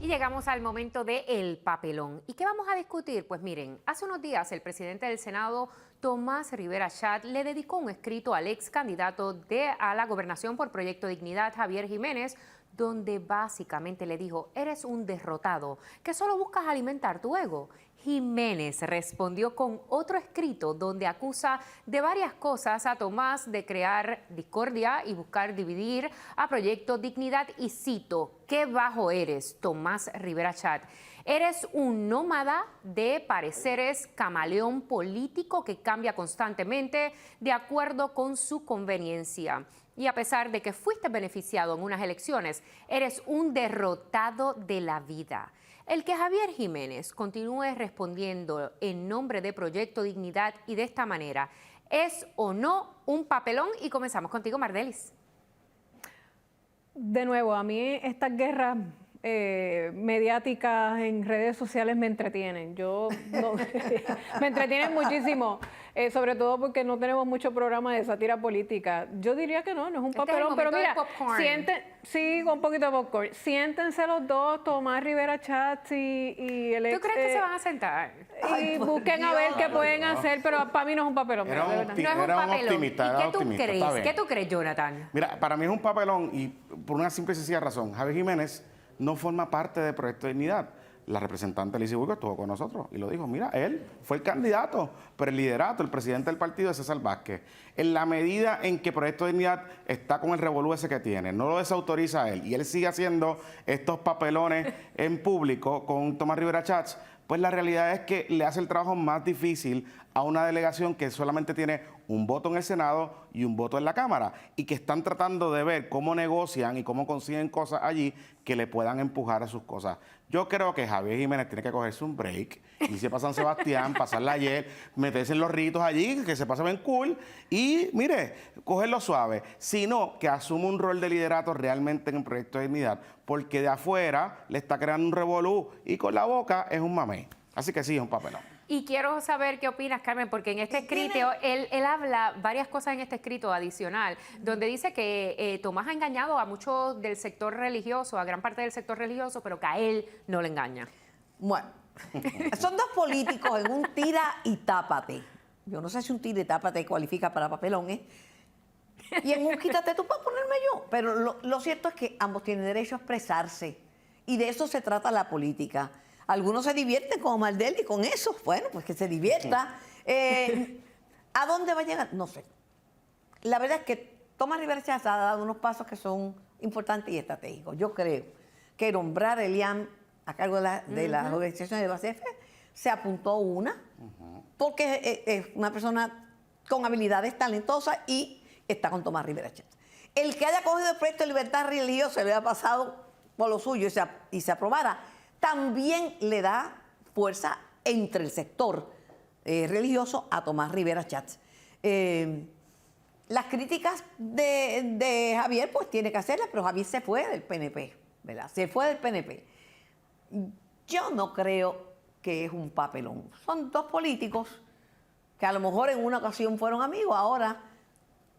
Y llegamos al momento de El Papelón. ¿Y qué vamos a discutir? Pues miren, hace unos días el presidente del Senado, Tomás Rivera Chatz, le dedicó un escrito al ex candidato a la gobernación por Proyecto Dignidad, Javier Jiménez, donde básicamente le dijo: eres un derrotado, que solo buscas alimentar tu ego. Jiménez respondió con otro escrito donde acusa de varias cosas a Tomás de crear discordia y buscar dividir a Proyecto Dignidad, y cito: ¿qué bajo eres, Tomás Rivera Chatz? Eres un nómada de pareceres, camaleón político que cambia constantemente de acuerdo con su conveniencia. Y a pesar de que fuiste beneficiado en unas elecciones, eres un derrotado de la vida. El que Javier Jiménez continúe respondiendo en nombre de Proyecto Dignidad y de esta manera, ¿es o no un papelón? Y comenzamos contigo, Mardelis. De nuevo, a mí estas guerras mediáticas en redes sociales me entretienen. Me entretienen muchísimo, sobre todo porque no tenemos mucho programa de sátira política. Yo diría que no es un papelón, pero mira, sí, con un poquito de popcorn. Siéntense los dos, Tomás Rivera Chatz y el ex... ¿Tú crees que se van a sentar? Y busquen a ver qué pueden hacer, pero para mí no es un papelón. Era un optimista. ¿Y qué tú crees? ¿Qué tú crees, Jonathan? Mira, para mí es un papelón y por una simple y sencilla razón. Javier Jiménez no forma parte del Proyecto de Dignidad. La representante Lizy Burgos estuvo con nosotros y lo dijo: mira, él fue el candidato, pero el liderato, el presidente del partido es César Vázquez. En la medida en que Proyecto de Dignidad está con el revolú ese que tiene, no lo desautoriza a él y él sigue haciendo estos papelones en público con Tomás Rivera Chatz, pues la realidad es que le hace el trabajo más difícil a una delegación que solamente tiene un voto en el Senado y un voto en la Cámara, y que están tratando de ver cómo negocian y cómo consiguen cosas allí que le puedan empujar a sus cosas. Yo creo que Javier Jiménez tiene que cogerse un break, irse para San Sebastián, pasarla ayer, meterse en los ritos allí, que se pase bien cool, y mire, cogerlo suave. Sino que asume un rol de liderato realmente en el Proyecto de Dignidad, porque de afuera le está creando un revolú y con la boca es un mamey. Así que sí, es un papelón. Y quiero saber qué opinas, Carmen, porque en este escrito, él habla varias cosas en este escrito adicional, donde dice que Tomás ha engañado a muchos del sector religioso, a gran parte del sector religioso, pero que a él no le engaña. Bueno, son dos políticos en un tira y tápate. Yo no sé si un tira y tápate cualifica para papelón, ¿eh? Y en un quítate tú para ponerme yo. Pero lo cierto es que ambos tienen derecho a expresarse. Y de eso se trata la política. Algunos se divierten como Mardelli con eso. Bueno, pues que se divierta. ¿A dónde va a llegar? No sé. La verdad es que Tomás Rivera Chatz ha dado unos pasos que son importantes y estratégicos. Yo creo que nombrar a Elian a cargo de las organizaciones de base F se apuntó una, porque es una persona con habilidades talentosas y está con Tomás Rivera Chatz. El que haya cogido el proyecto de libertad religiosa se le ha pasado por lo suyo y se aprobara, también le da fuerza entre el sector religioso a Tomás Rivera Chatz. Las críticas de Javier, pues tiene que hacerlas, pero Javier se fue del PNP, ¿verdad? Se fue del PNP. Yo no creo que es un papelón. Son dos políticos que a lo mejor en una ocasión fueron amigos, ahora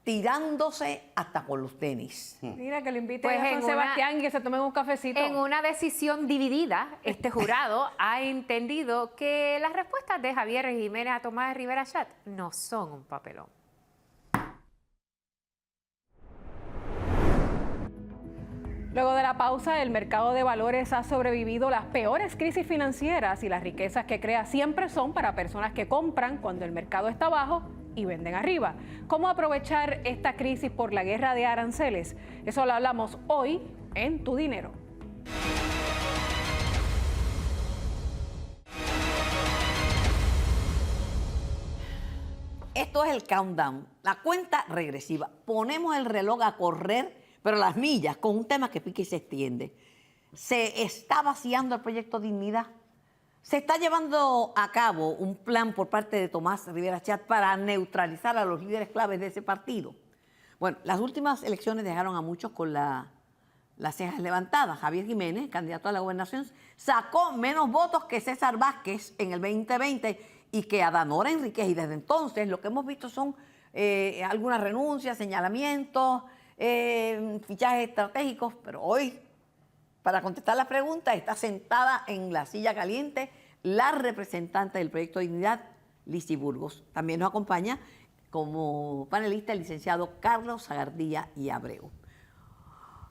tirándose hasta con los tenis. Mira, que lo invite Pues a en San Sebastián y que se tomen un cafecito. En una decisión dividida, este jurado ha entendido que las respuestas de Javier Jiménez a Tomás Rivera Chat no son un papelón. Luego de la pausa, el mercado de valores ha sobrevivido las peores crisis financieras y las riquezas que crea siempre son para personas que compran cuando el mercado está bajo y venden arriba. ¿Cómo aprovechar esta crisis por la guerra de aranceles? Eso lo hablamos hoy en Tu Dinero. Esto es el countdown, la cuenta regresiva. Ponemos el reloj a correr, pero las millas, con un tema que pica y se extiende. Se está vaciando el proyecto Dignidad. Se está llevando a cabo un plan por parte de Tomás Rivera Chat para neutralizar a los líderes claves de ese partido. Bueno, las últimas elecciones dejaron a muchos con las cejas levantadas. Javier Jiménez, candidato a la gobernación, sacó menos votos que César Vázquez en el 2020 y que Adanora Enríquez. Y desde entonces lo que hemos visto son algunas renuncias, señalamientos, fichajes estratégicos, pero hoy, para contestar la pregunta, está sentada en la silla caliente la representante del Proyecto Dignidad, Lizy Burgos. También nos acompaña como panelista el licenciado Carlos Sagardía y Abreu.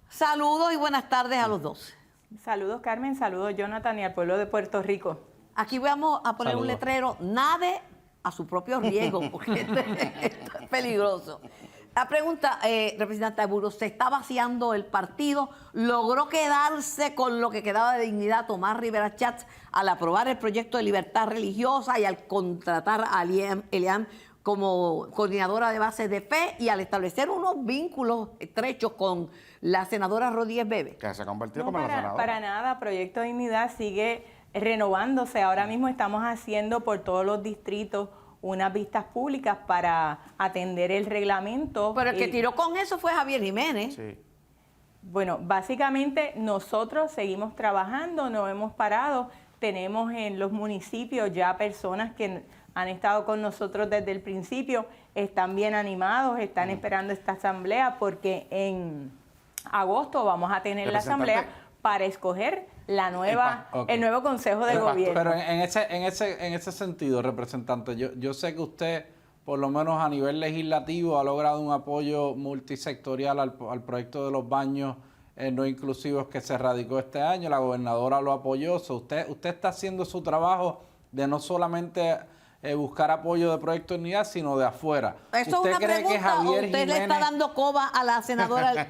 Saludos y buenas tardes a los dos. Saludos, Carmen, saludos, Jonathan, y al pueblo de Puerto Rico. Aquí vamos a poner un letrero: nade a su propio riesgo, porque esto es peligroso. La pregunta, representante Burgos, ¿se está vaciando el partido? ¿Logró quedarse con lo que quedaba de dignidad Tomás Rivera Chat al aprobar el proyecto de libertad religiosa y al contratar a Eliam como coordinadora de bases de fe y al establecer unos vínculos estrechos con la senadora Rodríguez Bebe? Que se ha convertido No, como la senadora. para nada, Proyecto Dignidad sigue renovándose. Ahora mismo estamos haciendo por todos los distritos unas vistas públicas para atender el reglamento. Pero el que tiró con eso fue Javier Jiménez. Sí. Bueno, básicamente nosotros seguimos trabajando, no hemos parado. Tenemos en los municipios ya personas que han estado con nosotros desde el principio, están bien animados, están esperando esta asamblea porque en agosto vamos a tener la asamblea para escoger la nueva, el nuevo Consejo de Gobierno. Pero en ese sentido, representante, yo sé que usted, por lo menos a nivel legislativo, ha logrado un apoyo multisectorial al proyecto de los baños no inclusivos que se radicó este año. La gobernadora lo apoyó. Usted está haciendo su trabajo de no solamente buscar apoyo de Proyecto de Unidad, sino de afuera. ¿Eso ¿Usted es una cree pregunta que Javier o usted Jiménez, le está dando coba a la senadora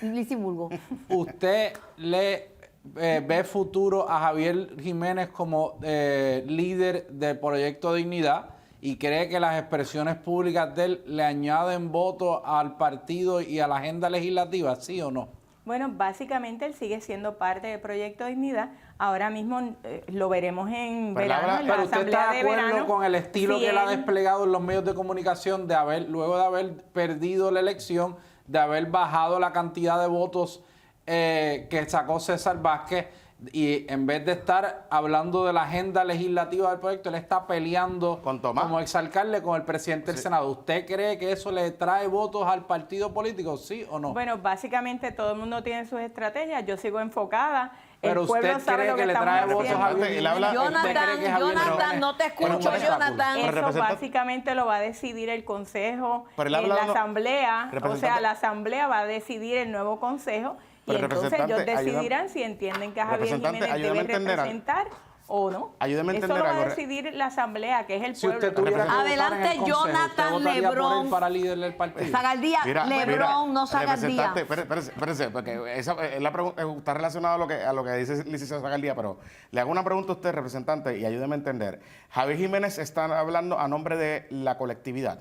Lizy Burgos? ¿Usted le ve futuro a Javier Jiménez como líder del Proyecto Dignidad y cree que las expresiones públicas de él le añaden votos al partido y a la agenda legislativa, sí o no? Bueno, básicamente él sigue siendo parte del Proyecto Dignidad. Ahora mismo lo veremos en verano, en la pero usted está de acuerdo verano, con el estilo si que él ha él- desplegado en los medios de comunicación luego de haber perdido la elección, de haber bajado la cantidad de votos que sacó César Vázquez, y en vez de estar hablando de la agenda legislativa del proyecto, él está peleando como exalcalde con el presidente del Senado. ¿Usted cree que eso le trae votos al partido político, sí o no? Bueno, básicamente todo el mundo tiene sus estrategias. Yo sigo enfocada. Pero el pueblo usted sabe cree lo que que le estamos trae votos a haciendo. Javier Jiménez. Jonathan, no te escucho, Jonathan. Eso básicamente lo va a decidir el Consejo Pero él en habla la de uno- Asamblea. O sea, Representante. la Asamblea va a decidir el nuevo Consejo y Pero, entonces representante, ellos decidirán si entienden que Javier Representante, Jiménez ayúdame debe a entender algo. representar o no. Ayúdeme a Eso entender lo va algo. a decidir la Asamblea, que es el Si pueblo. usted tuviera que votar en el Adelante, Consejo, Jonathan ¿usted votaría por Lebrón. él para líder del partido? Sagardía, Lebrón, no Sagardía. Representante, espérese, porque la pregunta está relacionada a lo que dice el licenciado Sagardía, pero le hago una pregunta a usted, representante, y ayúdeme a entender. Javier Jiménez está hablando a nombre de la colectividad.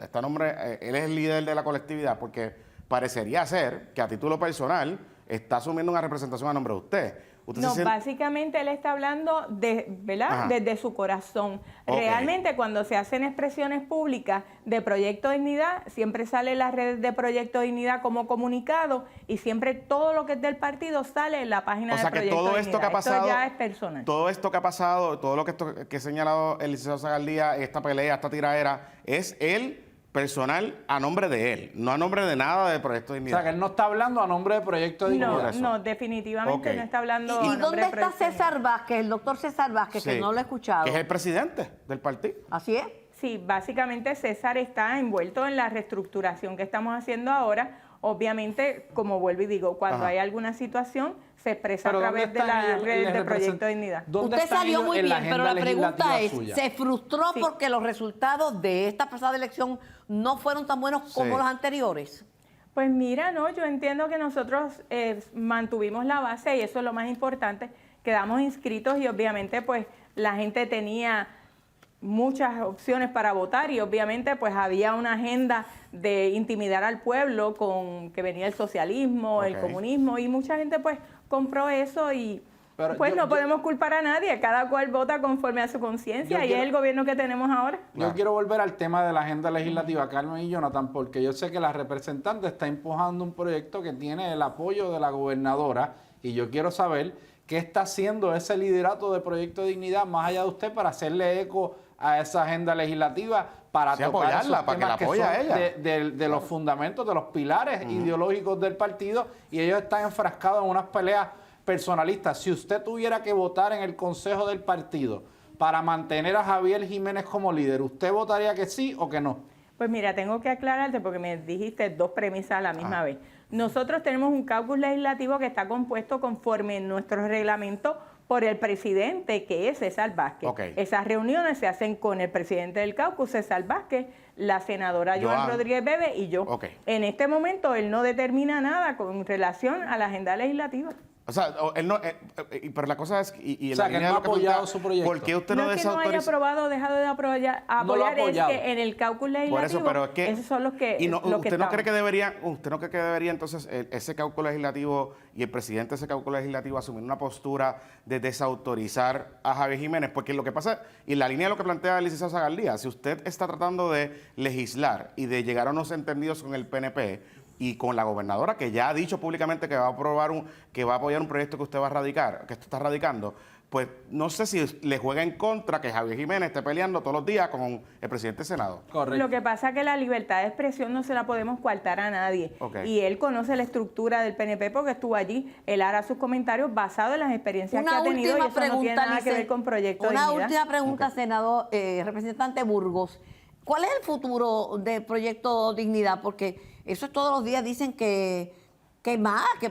Él es el líder de la colectividad, porque parecería ser que a título personal está asumiendo una representación a nombre de usted. No, básicamente él está hablando ¿verdad? Desde su corazón. Realmente cuando se hacen expresiones públicas de Proyecto Dignidad, siempre sale en las redes de Proyecto Dignidad como comunicado y siempre todo lo que es del partido sale en la página de Proyecto Dignidad. O sea que todo esto que ha pasado, esto ya es personal. Todo esto que ha pasado, todo lo que ha señalado el licenciado Zagaldía, esta pelea, esta tiradera, es él personal a nombre de él, no a nombre de nada del Proyecto Dignidad. O sea, que él no está hablando a nombre del Proyecto Dignidad. No, definitivamente no está hablando ¿Y a nombre dónde del está Proyecto César Vázquez, el doctor César Vázquez, que no lo he escuchado? Que es el presidente del partido. Así es. Sí, básicamente César está envuelto en la reestructuración que estamos haciendo ahora. Obviamente, como vuelvo y digo, cuando hay alguna situación, se expresa a través de la red de Proyecto Dignidad. Usted salió muy bien, pero la pregunta es, ¿se frustró porque los resultados de esta pasada elección no fueron tan buenos como los anteriores? Pues mira, no, yo entiendo que nosotros mantuvimos la base y eso es lo más importante. Quedamos inscritos y obviamente pues la gente tenía muchas opciones para votar y obviamente pues había una agenda de intimidar al pueblo con que venía el socialismo, el comunismo y mucha gente pues compró eso y pues no podemos culpar a nadie, cada cual vota conforme a su conciencia y es el gobierno que tenemos ahora. Yo quiero volver al tema de la agenda legislativa, Carmen y Jonathan, porque yo sé que la representante está empujando un proyecto que tiene el apoyo de la gobernadora y yo quiero saber qué está haciendo ese liderato de Proyecto de Dignidad más allá de usted para hacerle eco a esa agenda legislativa, para tocar apoyarla, esos para que la temas que apoye son a ella. de los fundamentos, de los pilares ideológicos del partido y ellos están enfrascados en unas peleas personalistas. Si usted tuviera que votar en el consejo del partido para mantener a Javier Jiménez como líder, ¿usted votaría que sí o que no? Pues mira, tengo que aclararte porque me dijiste dos premisas a la misma vez. Nosotros tenemos un caucus legislativo que está compuesto conforme nuestro reglamento por el presidente, que es César Vázquez. Esas reuniones se hacen con el presidente del caucus, César Vázquez, la senadora Joan Rodríguez Bebe y yo. En este momento él no determina nada con relación a la agenda legislativa. O sea, él no, pero la cosa es, o sea, que no ha apoyado su proyecto. ¿Por qué usted no es que no haya aprobado o dejado de apoyar, es que en el caucus legislativo, por eso, pero es que, esos son los que ¿Usted no cree que debería entonces ese caucus legislativo y el presidente de ese caucus legislativo asumir una postura de desautorizar a Javier Jiménez? Porque lo que pasa, y la línea de lo que plantea el licenciado Zagaldía, si usted está tratando de legislar y de llegar a unos entendidos con el PNP, y con la gobernadora, que ya ha dicho públicamente que va a apoyar un proyecto que usted va a radicar, que usted está radicando, pues no sé si le juega en contra que Javier Jiménez esté peleando todos los días con el presidente del Senado. Correcto. Lo que pasa es que la libertad de expresión no se la podemos coartar a nadie. Y él conoce la estructura del PNP porque estuvo allí. Él hará sus comentarios basados en las experiencias que ha tenido y eso no tiene nada que ver con Proyecto de Dignidad. Una última pregunta, senador, representante Burgos. ¿Cuál es el futuro del Proyecto Dignidad? Porque eso todos los días dicen que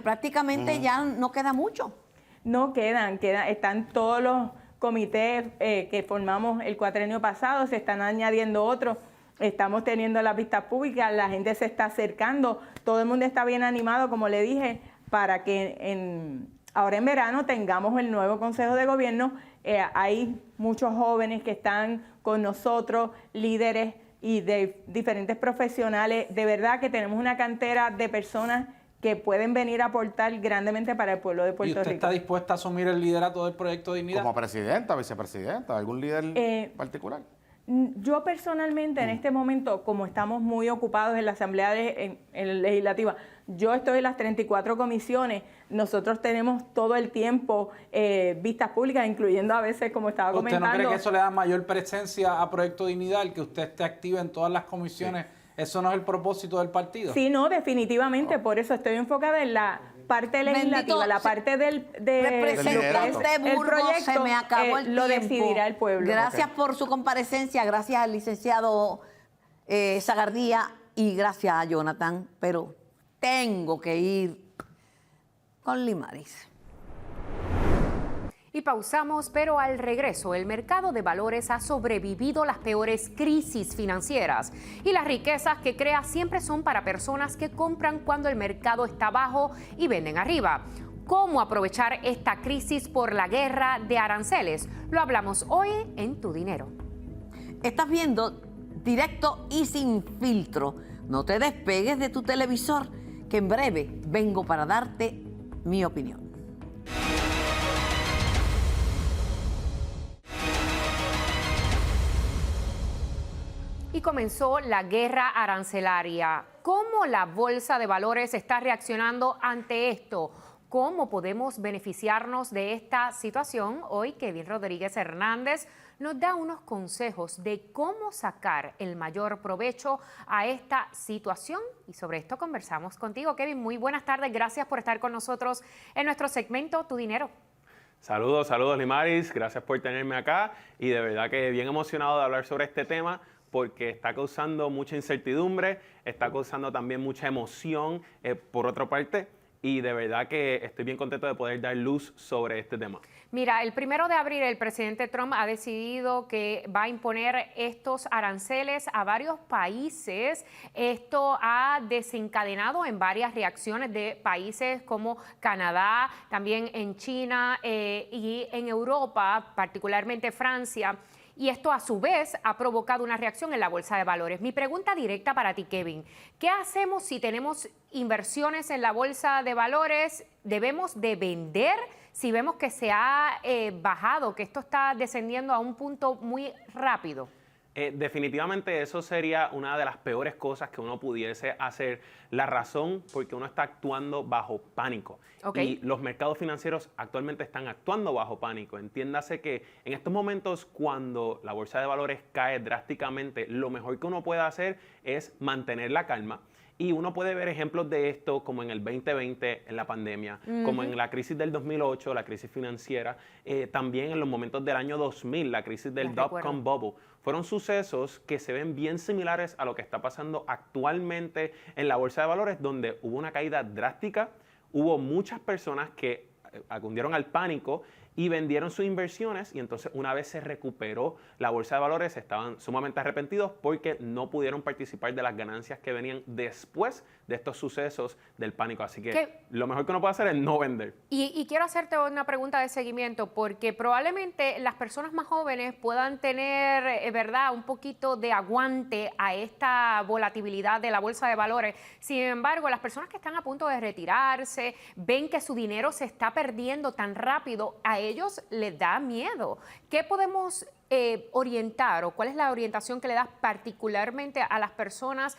prácticamente ya no queda mucho. No quedan, están todos los comités que formamos el cuatrenio pasado, se están añadiendo otros, estamos teniendo las vistas públicas, la gente se está acercando, todo el mundo está bien animado, como le dije, para que ahora en verano tengamos el nuevo Consejo de Gobierno. Hay muchos jóvenes que están con nosotros, líderes y de diferentes profesionales. De verdad que tenemos una cantera de personas que pueden venir a aportar grandemente para el pueblo de Puerto Rico. ¿Y usted está dispuesta a asumir el liderato del Proyecto de Dignidad? ¿Como presidenta, vicepresidenta, algún líder particular? Yo personalmente en este momento, como estamos muy ocupados en la Asamblea Legislativa, yo estoy en las 34 comisiones, nosotros tenemos todo el tiempo vistas públicas, incluyendo a veces, como estaba comentando... ¿Usted no cree que eso le da mayor presencia a Proyecto de Dignidad, el que usted esté activa en todas las comisiones? ¿Eso no es el propósito del partido? Sí, no, definitivamente, por eso estoy enfocada en la parte legislativa, la parte del representante Burgos, proyecto, se me acabó el lo tiempo. decidirá el pueblo. Gracias por su comparecencia, gracias al licenciado Zagaldía y gracias a Jonathan, pero tengo que ir con Limaris. Y pausamos, pero al regreso, el mercado de valores ha sobrevivido las peores crisis financieras y las riquezas que crea siempre son para personas que compran cuando el mercado está bajo y venden arriba. ¿Cómo aprovechar esta crisis por la guerra de aranceles? Lo hablamos hoy en Tu Dinero. Estás viendo Directo y Sin Filtro. No te despegues de tu televisor, que en breve vengo para darte mi opinión. Y comenzó la guerra arancelaria. ¿Cómo la Bolsa de Valores está reaccionando ante esto? ¿Cómo podemos beneficiarnos de esta situación? Hoy Kevin Rodríguez Hernández nos da unos consejos de cómo sacar el mayor provecho a esta situación. Y sobre esto conversamos contigo, Kevin. Muy buenas tardes. Gracias por estar con nosotros en nuestro segmento Tu Dinero. Saludos, Limaris. Gracias por tenerme acá. Y de verdad que bien emocionado de hablar sobre este tema, porque está causando mucha incertidumbre, está causando también mucha emoción por otra parte, y de verdad que estoy bien contento de poder dar luz sobre este tema. Mira, el 1 de abril el presidente Trump ha decidido que va a imponer estos aranceles a varios países. Esto ha desencadenado en varias reacciones de países como Canadá, también en China y en Europa, particularmente Francia. Y esto a su vez ha provocado una reacción en la Bolsa de Valores. Mi pregunta directa para ti, Kevin, ¿qué hacemos si tenemos inversiones en la Bolsa de Valores? ¿Debemos de vender si vemos que se ha bajado, que esto está descendiendo a un punto muy rápido? Definitivamente eso sería una de las peores cosas que uno pudiese hacer. La razón porque uno está actuando bajo pánico. Y los mercados financieros actualmente están actuando bajo pánico. Entiéndase que en estos momentos, cuando la bolsa de valores cae drásticamente, lo mejor que uno puede hacer es mantener la calma. Y uno puede ver ejemplos de esto como en el 2020, en la pandemia, como en la crisis del 2008, la crisis financiera, también en los momentos del año 2000, la crisis del dot-com bubble. Fueron sucesos que se ven bien similares a lo que está pasando actualmente en la bolsa de valores, donde hubo una caída drástica, hubo muchas personas que acudieron al pánico y vendieron sus inversiones, y entonces una vez se recuperó la bolsa de valores estaban sumamente arrepentidos porque no pudieron participar de las ganancias que venían después de estos sucesos del pánico. Así que lo mejor que uno puede hacer es no vender. Y quiero hacerte una pregunta de seguimiento, porque probablemente las personas más jóvenes puedan tener, ¿verdad?, un poquito de aguante a esta volatilidad de la bolsa de valores. Sin embargo, las personas que están a punto de retirarse, ven que su dinero se está perdiendo tan rápido, a ellos les da miedo. ¿Qué podemos orientar, o cuál es la orientación que le das particularmente a las personas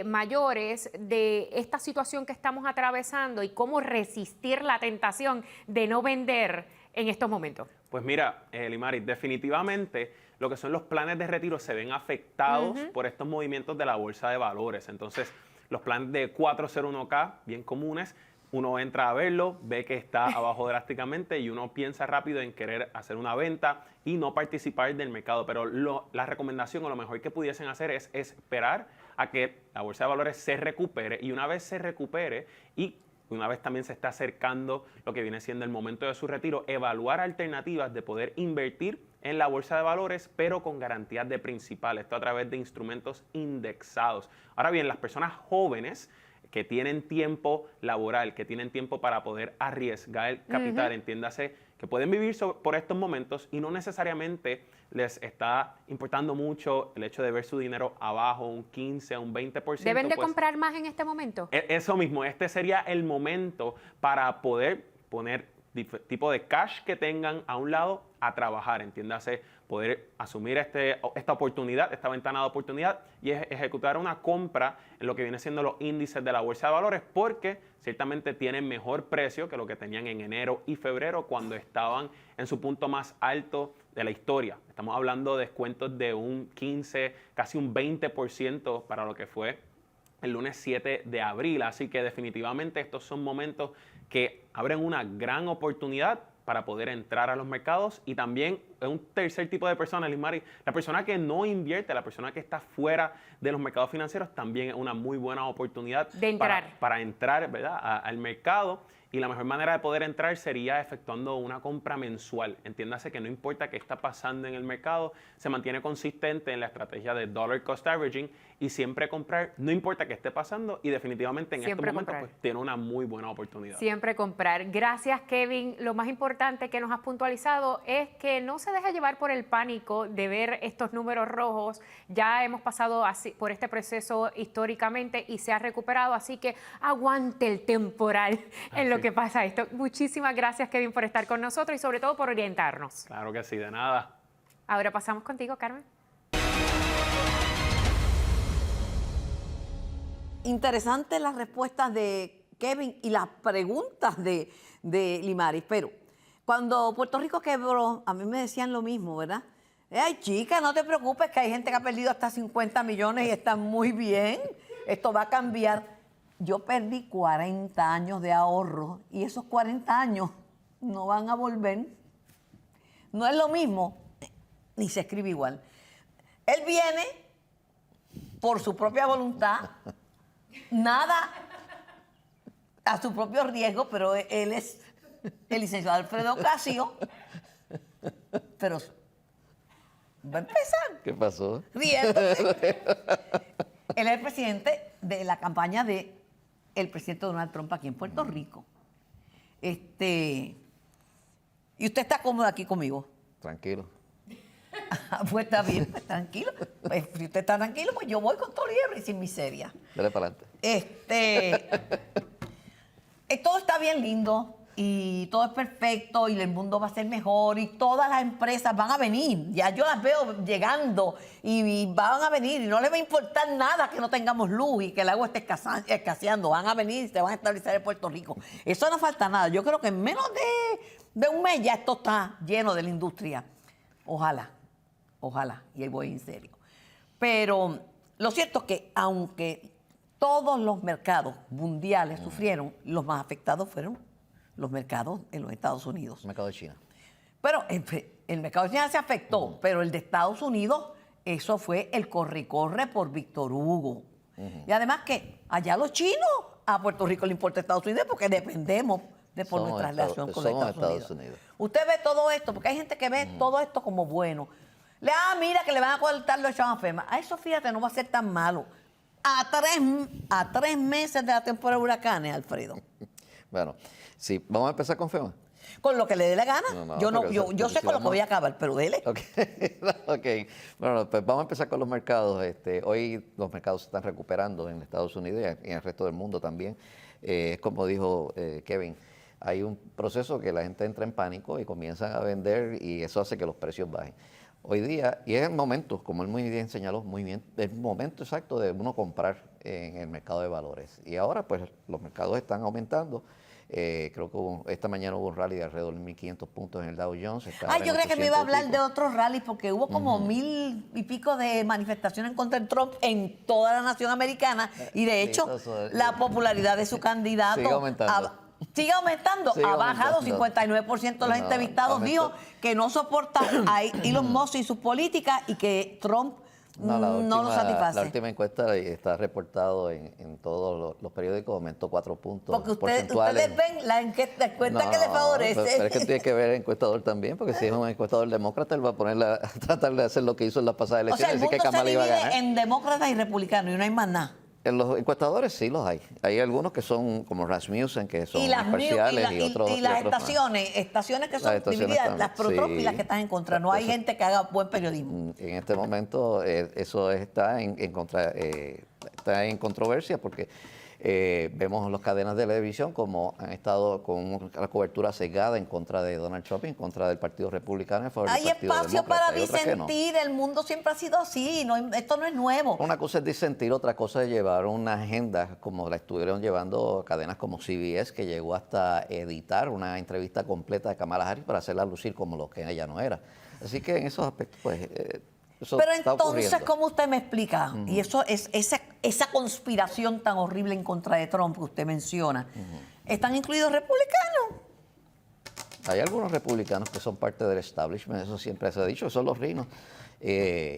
mayores de esta situación que estamos atravesando y cómo resistir la tentación de no vender en estos momentos? Pues mira, Limaris, definitivamente lo que son los planes de retiro se ven afectados por estos movimientos de la bolsa de valores. Entonces, los planes de 401k, bien comunes, uno entra a verlo, ve que está abajo drásticamente y uno piensa rápido en querer hacer una venta y no participar del mercado. Pero la recomendación o lo mejor que pudiesen hacer es esperar a que la bolsa de valores se recupere, y una vez se recupere y una vez también se está acercando lo que viene siendo el momento de su retiro, evaluar alternativas de poder invertir en la bolsa de valores, pero con garantías de principal. Esto a través de instrumentos indexados. Ahora bien, las personas jóvenes que tienen tiempo laboral, que tienen tiempo para poder arriesgar el capital, entiéndase, que pueden vivir por estos momentos y no necesariamente les está importando mucho el hecho de ver su dinero abajo, un 15, un 20%. ¿Deben de comprar más en este momento? Eso mismo, este sería el momento para poder poner tipo de cash que tengan a un lado a trabajar, entiéndase, poder asumir esta oportunidad, esta ventana de oportunidad, y ejecutar una compra en lo que viene siendo los índices de la bolsa de valores, porque ciertamente tienen mejor precio que lo que tenían en enero y febrero, cuando estaban en su punto más alto de la historia. Estamos hablando de descuentos de un 15, casi un 20% para lo que fue el lunes 7 de abril. Así que definitivamente estos son momentos que abren una gran oportunidad para poder entrar a los mercados. Y también un tercer tipo de persona, Lismari, la persona que no invierte, la persona que está fuera de los mercados financieros, también es una muy buena oportunidad de entrar. Para entrar, ¿verdad?, al mercado. Y la mejor manera de poder entrar sería efectuando una compra mensual. Entiéndase que no importa qué está pasando en el mercado, se mantiene consistente en la estrategia de dollar cost averaging y siempre comprar, no importa qué esté pasando, y definitivamente en siempre estos momentos pues, tiene una muy buena oportunidad. Siempre comprar. Gracias, Kevin. Lo más importante que nos has puntualizado es que no se deje llevar por el pánico de ver estos números rojos. Ya hemos pasado así por este proceso históricamente y se ha recuperado, así que aguante el temporal en lo que pasa esto. Muchísimas gracias, Kevin, por estar con nosotros y sobre todo por orientarnos. Claro que sí, de nada. Ahora pasamos contigo, Carmen. interesantes las respuestas de Kevin y las preguntas de Limaris, pero cuando Puerto Rico quebró, a mí me decían lo mismo, ¿verdad? Ay, chica, no te preocupes, que hay gente que ha perdido hasta 50 millones y está muy bien. Esto va a cambiar. Yo perdí 40 años de ahorro y esos 40 años no van a volver. No es lo mismo, ni se escribe igual. Él viene por su propia voluntad, nada a su propio riesgo, pero él es el licenciado Alfredo Ocasio, pero va a empezar. ¿Qué pasó? Riéndose. Él es el presidente de la campaña del presidente Donald Trump aquí en Puerto Rico. Y usted está cómodo aquí conmigo. Tranquilo. Pues está bien, pues tranquilo. Pues, si usted está tranquilo, pues yo voy con todo liebre y sin miseria. Dale para adelante. Todo está bien lindo y todo es perfecto y el mundo va a ser mejor y todas las empresas van a venir. Ya yo las veo llegando y van a venir y no les va a importar nada que no tengamos luz y que el agua esté escaseando. Van a venir y se van a establecer en Puerto Rico. Eso no falta nada. Yo creo que en menos de un mes ya esto está lleno de la industria. Ojalá, y ahí voy en serio. Pero lo cierto es que aunque todos los mercados mundiales sufrieron, los más afectados fueron los mercados en los Estados Unidos. El mercado de China. Pero el mercado de China se afectó, pero el de Estados Unidos, eso fue el corre-corre por Víctor Hugo. Y además que allá los chinos, a Puerto Rico le importa Estados Unidos porque dependemos por nuestra relación con los Estados Unidos. Usted ve todo esto, porque hay gente que ve todo esto como bueno. Mira que le van a cortar los chavos a FEMA. A eso, fíjate, no va a ser tan malo. A tres meses de la temporada de huracanes, Alfredo. Bueno, sí, vamos a empezar con FEMA. Con lo que le dé la gana. Yo sé con lo que voy a acabar, pero dele. Ok. Bueno, pues vamos a empezar con los mercados. Hoy los mercados se están recuperando en Estados Unidos y en el resto del mundo también. Como dijo Kevin, hay un proceso que la gente entra en pánico y comienzan a vender y eso hace que los precios bajen. Hoy día, y es el momento, como él muy bien señaló, muy bien, es el momento exacto de uno comprar en el mercado de valores. Y ahora, pues, los mercados están aumentando. Creo que esta mañana hubo un rally de alrededor de 1.500 puntos en el Dow Jones. Yo creía que me iba a hablar de otros rallies porque hubo como 1.000 y pico de manifestaciones contra el Trump en toda la nación americana y de hecho la popularidad de su candidato sigue aumentando. Ha bajado 59% de los entrevistados. Dijo que no soporta a Elon Musk y su política y que Trump no lo satisface. La última encuesta está reportado en todos los periódicos, aumentó 4 puntos porcentuales. Ustedes ven la encuesta que le favorece. Pero es que tiene que ver el encuestador también, porque si es un encuestador demócrata, él va a a tratar de hacer lo que hizo en las pasadas elecciones. O sea, el mundo se divide en demócratas y republicanos y no hay más nada. En los encuestadores sí los hay. Hay algunos que son como Rasmussen, que son parciales y otros. Y las estaciones que son divididas, las pro Trump y las que están en contra. No hay gente que haga buen periodismo. En este momento eso está está en controversia porque vemos las cadenas de televisión como han estado con la cobertura sesgada en contra de Donald Trump y en contra del Partido Republicano. Hay espacio para disentir, el mundo siempre ha sido así, esto no es nuevo. Una cosa es disentir, otra cosa es llevar una agenda como la estuvieron llevando cadenas como CBS, que llegó hasta editar una entrevista completa de Kamala Harris para hacerla lucir como lo que ella no era. Así que en esos aspectos, pues... Pero entonces, ¿cómo usted me explica? Y eso es esa conspiración tan horrible en contra de Trump que usted menciona. ¿Están incluidos republicanos? Hay algunos republicanos que son parte del establishment, eso siempre se ha dicho, son los rinos.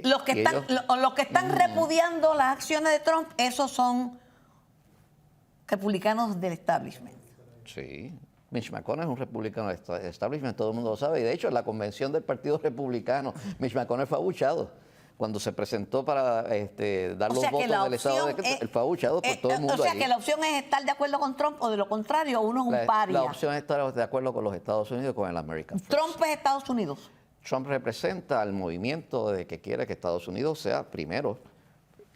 Los que están repudiando las acciones de Trump, esos son republicanos del establishment. Sí. Mitch McConnell es un republicano del establishment, todo el mundo lo sabe. Y de hecho, en la convención del Partido Republicano, Mitch McConnell fue abuchado. Cuando se presentó para dar los votos del Estado, él fue abuchado por todo el mundo. O sea, que la opción es estar de acuerdo con Trump o de lo contrario, uno es un paria. La opción es estar de acuerdo con los Estados Unidos y con el American First. ¿Trump es Estados Unidos? Trump representa al movimiento de que quiere que Estados Unidos sea primero.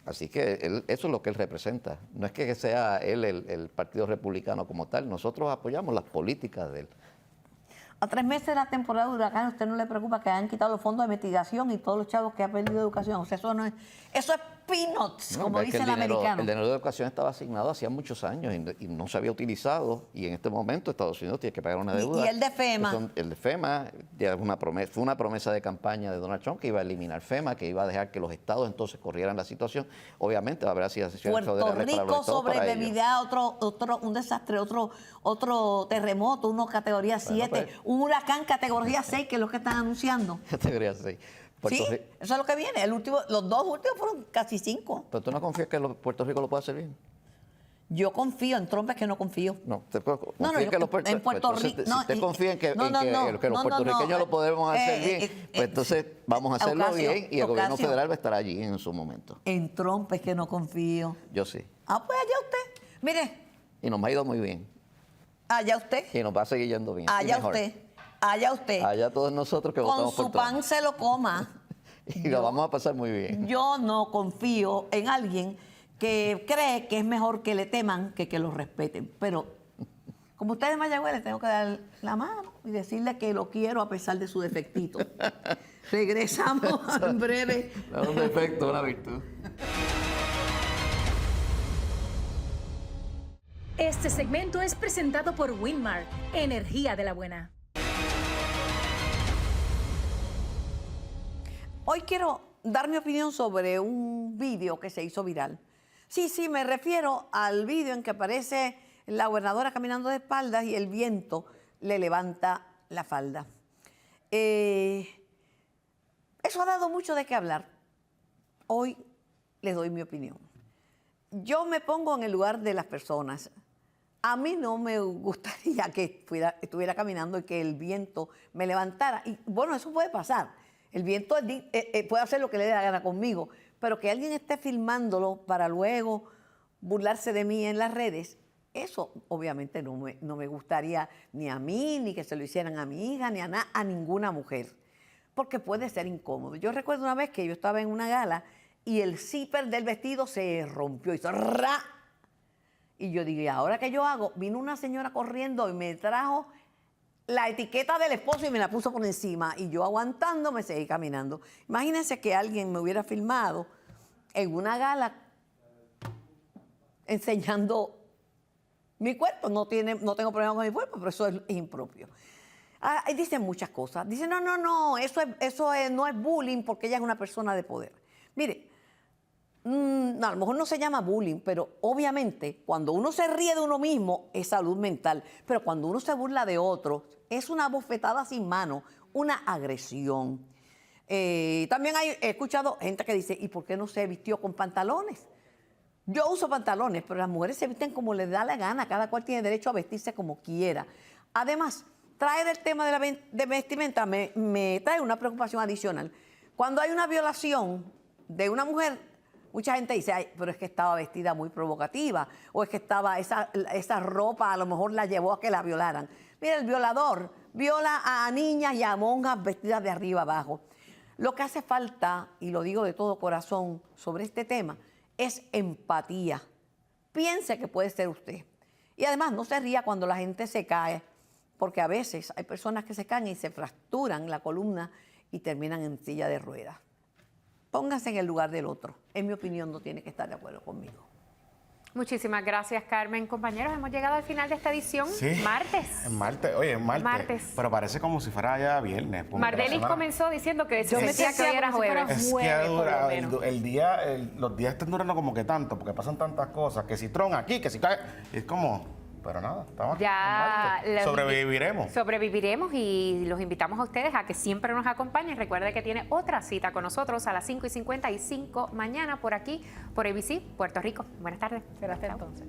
Así que eso es lo que él representa. No es que sea él el Partido Republicano como tal. Nosotros apoyamos las políticas de él. A 3 meses de la temporada de huracanes, ¿a usted no le preocupa que hayan quitado los fondos de investigación y todos los chavos que han perdido educación? O sea, eso es peanuts, No, como es que dice el americano. El dinero de educación estaba asignado hacía muchos años y no se había utilizado. Y en este momento Estados Unidos tiene que pagar una deuda. ¿Y el de FEMA? El de FEMA ya fue una promesa de campaña de Donald Trump que iba a eliminar FEMA, que iba a dejar que los estados entonces corrieran la situación. Obviamente va a haber así decisiones Puerto federales para los Rico estados para ello. sobrevivirá a un desastre, otro terremoto, uno categoría 7, un huracán categoría 6, que es lo que están anunciando. Categoría 6. Sí, eso es lo que viene. Los dos últimos fueron casi 5. ¿Pero tú no confías que Puerto Rico lo pueda hacer bien? Yo confío, en Trump es que no confío. No, en Puerto Rico. Si usted confía en que los puertorriqueños lo podemos hacer bien, pues entonces vamos a hacerlo bien y el gobierno federal va a estar allí en su momento. En Trump es que no confío. Yo sí. Ah, pues allá usted. Mire. Y nos ha ido muy bien. Allá usted. Y nos va a seguir yendo bien. Allá usted. Allá usted. Allá todos nosotros que votamos por Trump. Con su pan se lo coma. Y lo vamos a pasar muy bien. Yo no confío en alguien que cree que es mejor que le teman que lo respeten. Pero como usted es de Mayagüez, le tengo que dar la mano y decirle que lo quiero a pesar de su defectito. Regresamos en breve. No es un defecto, una virtud. Este segmento es presentado por Winmar, energía de la buena. Hoy quiero dar mi opinión sobre un vídeo que se hizo viral. Sí, me refiero al vídeo en que aparece la gobernadora caminando de espaldas y el viento le levanta la falda. Eso ha dado mucho de qué hablar. Hoy les doy mi opinión. Yo me pongo en el lugar de las personas. A mí no me gustaría que estuviera caminando y que el viento me levantara. Y bueno, eso puede pasar. El viento puede hacer lo que le dé la gana conmigo, pero que alguien esté filmándolo para luego burlarse de mí en las redes, eso obviamente no me gustaría ni a mí, ni que se lo hicieran a mi hija, ni a ninguna mujer, porque puede ser incómodo. Yo recuerdo una vez que yo estaba en una gala y el zipper del vestido se rompió, hizo ¡ra! Y yo dije, ¿ahora qué yo hago? Vino una señora corriendo y me trajo la etiqueta del esposo y me la puso por encima. Y yo aguantando me seguí caminando. Imagínense que alguien me hubiera filmado en una gala enseñando mi cuerpo. No tengo problema con mi cuerpo, pero eso es impropio. Dicen muchas cosas. Dicen, no, eso no es bullying porque ella es una persona de poder. Mire, no, a lo mejor no se llama bullying, pero obviamente cuando uno se ríe de uno mismo es salud mental, pero cuando uno se burla de otro es una bofetada sin mano, una agresión. También he escuchado gente que dice, ¿y por qué no se vistió con pantalones? Yo uso pantalones, pero las mujeres se visten como les da la gana, cada cual tiene derecho a vestirse como quiera. Además, traer el tema de vestimenta me trae una preocupación adicional. Cuando hay una violación de una mujer, mucha gente dice, ay, pero es que estaba vestida muy provocativa, o es que esa ropa a lo mejor la llevó a que la violaran. Mira, el violador viola a niñas y a monjas vestidas de arriba abajo. Lo que hace falta, y lo digo de todo corazón sobre este tema, es empatía. Piense que puede ser usted. Y además no se ría cuando la gente se cae, porque a veces hay personas que se caen y se fracturan la columna y terminan en silla de ruedas. Póngase en el lugar del otro. En mi opinión, no tiene que estar de acuerdo conmigo. Muchísimas gracias, Carmen. Compañeros, hemos llegado al final de esta edición. Sí. Martes. Es martes. Oye, es martes. Pero parece como si fuera ya viernes. Mardelis comenzó diciendo que se sentía que hoy era jueves. Es que dura, los días están durando como que tanto, porque pasan tantas cosas, que si tron aquí, que si cae. Es como... Pero nada, estamos ya sobreviviremos. Sobreviviremos y los invitamos a ustedes a que siempre nos acompañen. Recuerde que tiene otra cita con nosotros a las 5:55 mañana por aquí, por ABC, Puerto Rico. Buenas tardes. Será hasta entonces.